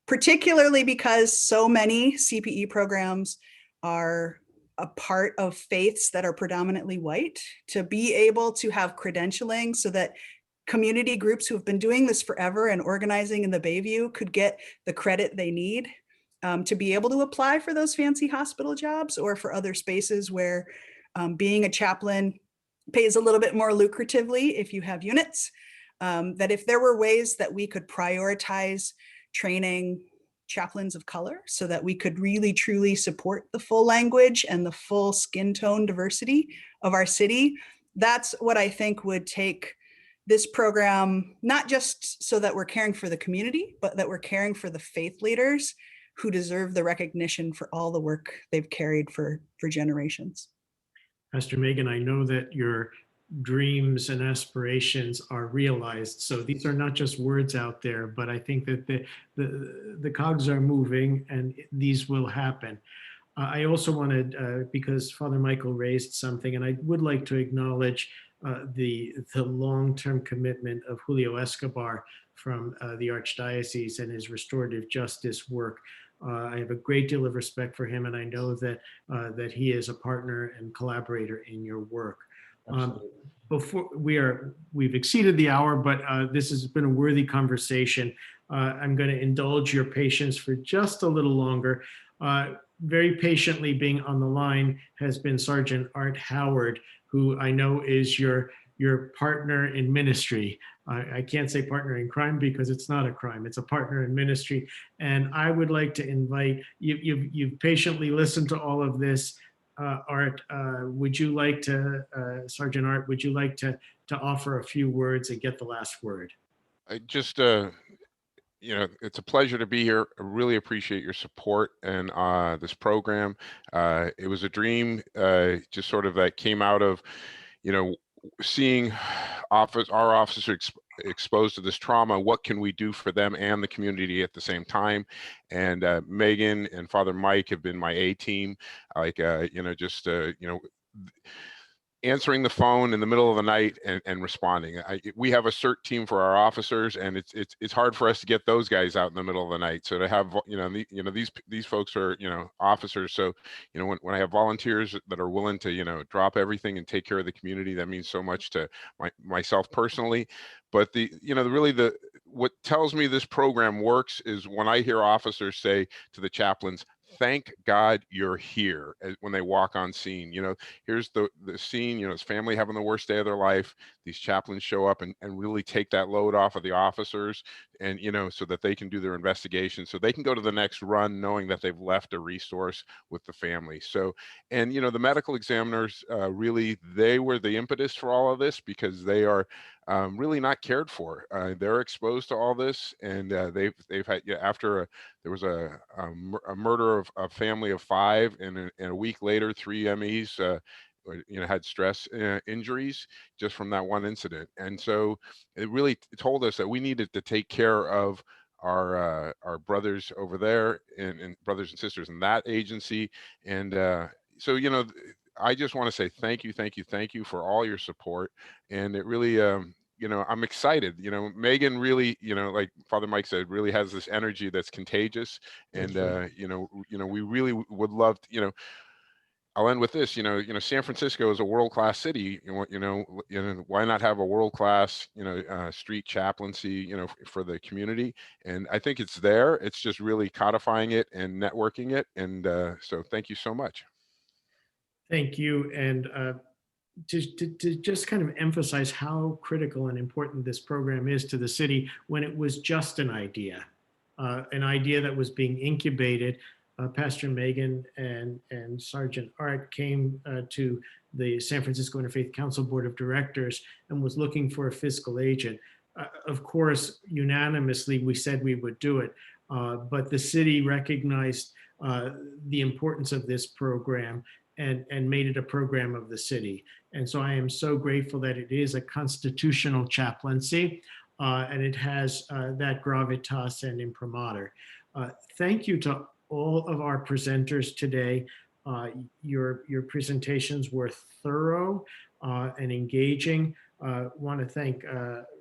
particularly because so many CPE programs are a part of faiths that are predominantly white, to be able to have credentialing so that community groups who have been doing this forever and organizing in the Bayview could get the credit they need to be able to apply for those fancy hospital jobs, or for other spaces where being a chaplain pays a little bit more lucratively if you have units. That if there were ways that we could prioritize training chaplains of color so that we could really truly support the full language and the full skin tone diversity of our city, that's what I think would take this program, not just so that we're caring for the community, but that we're caring for the faith leaders who deserve the recognition for all the work they've carried for generations. Pastor Megan, I know that your dreams and aspirations are realized. So these are not just words out there, but I think that the cogs are moving and these will happen. I also wanted, because Father Michael raised something, and I would like to acknowledge the long-term commitment of Julio Escobar from the Archdiocese and his restorative justice work. I have a great deal of respect for him, and I know that that he is a partner and collaborator in your work. Before we've exceeded the hour, but this has been a worthy conversation. I'm going to indulge your patience for just a little longer. Very patiently being on the line has been Sergeant Art Howard, who I know is your partner in ministry. I can't say partner in crime because it's not a crime. It's a partner in ministry. And I would like to invite, you've patiently listened to all of this. Art, would you like to, Sergeant Art, would you like to offer a few words and get the last word? I just, it's a pleasure to be here. I really appreciate your support and this program. It was a dream, just sort of that came out of, seeing our officers exposed to this trauma. What can we do for them and the community at the same time? And Megan and Father Mike have been my A team. Like, answering the phone in the middle of the night and responding. We have a CERT team for our officers, and it's hard for us to get those guys out in the middle of the night. So to have these folks are officers. So when I have volunteers that are willing to drop everything and take care of the community, that means so much to myself personally. But what tells me this program works is when I hear officers say to the chaplains, "Thank God you're here," when they walk on scene. You know, here's the scene, you know, his family having the worst day of their life. These chaplains show up and really take that load off of the officers, and, you know, so that they can do their investigation, so they can go to the next run knowing that they've left a resource with the family. So, and, you know, the medical examiners, really, they were the impetus for all of this, because they are really not cared for. They're exposed to all this, and they've had, yeah, after there was a murder of a family of 5, and a week later, 3 MEs, you know, had stress injuries just from that one incident. And so it really told us that we needed to take care of our brothers over there, and brothers and sisters in that agency. And so, you know, I just want to say thank you, thank you, thank you for all your support. And it really, you know, I'm excited. You know, Megan really, you know, like Father Mike said, really has this energy that's contagious. And, you know, we really would love to, you know, I'll end with this. You know, San Francisco is a world-class city. You know, why not have a world-class, you know, street chaplaincy, you know, for the community? And I think it's there. It's just really codifying it and networking it. And so, thank you so much. Thank you. And to just kind of emphasize how critical and important this program is to the city, when it was just an idea that was being incubated, Pastor Megan and Sergeant Art came to the San Francisco Interfaith Council Board of Directors and was looking for a fiscal agent. Of course, unanimously, we said we would do it, but the city recognized the importance of this program and made it a program of the city. And so I am so grateful that it is a constitutional chaplaincy, and it has that gravitas and imprimatur. Thank you to all of our presenters today. Your presentations were thorough and engaging. Want to thank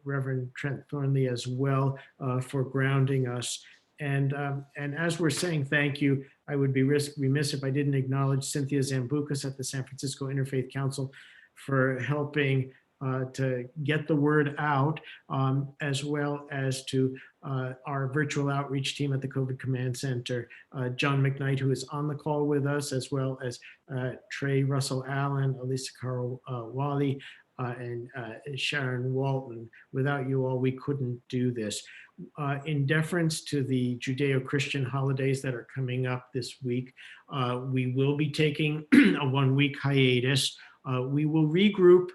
Reverend Trent Thornley as well for grounding us. And as we're saying thank you, I would be remiss if I didn't acknowledge Cynthia Zambucas at the San Francisco Interfaith Council for helping to get the word out, as well as to our virtual outreach team at the COVID Command Center, John McKnight, who is on the call with us, as well as Trey Russell Allen, Elisa Carl Wally, and Sharon Walton. Without you all, we couldn't do this. In deference to the Judeo-Christian holidays that are coming up this week, we will be taking a 1-week hiatus. We will regroup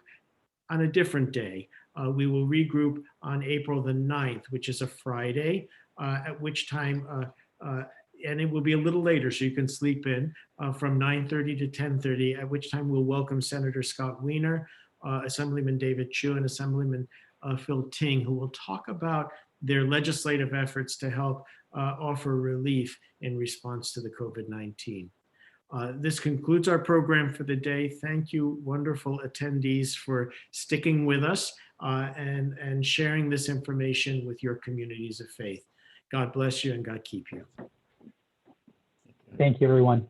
on a different day. We will regroup on April the 9th, which is a Friday, at which time, and it will be a little later so you can sleep in, from 9:30 to 10:30, at which time we'll welcome Senator Scott Wiener, Assemblyman David Chu, and Assemblyman Phil Ting, who will talk about their legislative efforts to help offer relief in response to the COVID-19. This concludes our program for the day. Thank you, wonderful attendees, for sticking with us and sharing this information with your communities of faith. God bless you and God keep you. Thank you, everyone.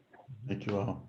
Thank you all.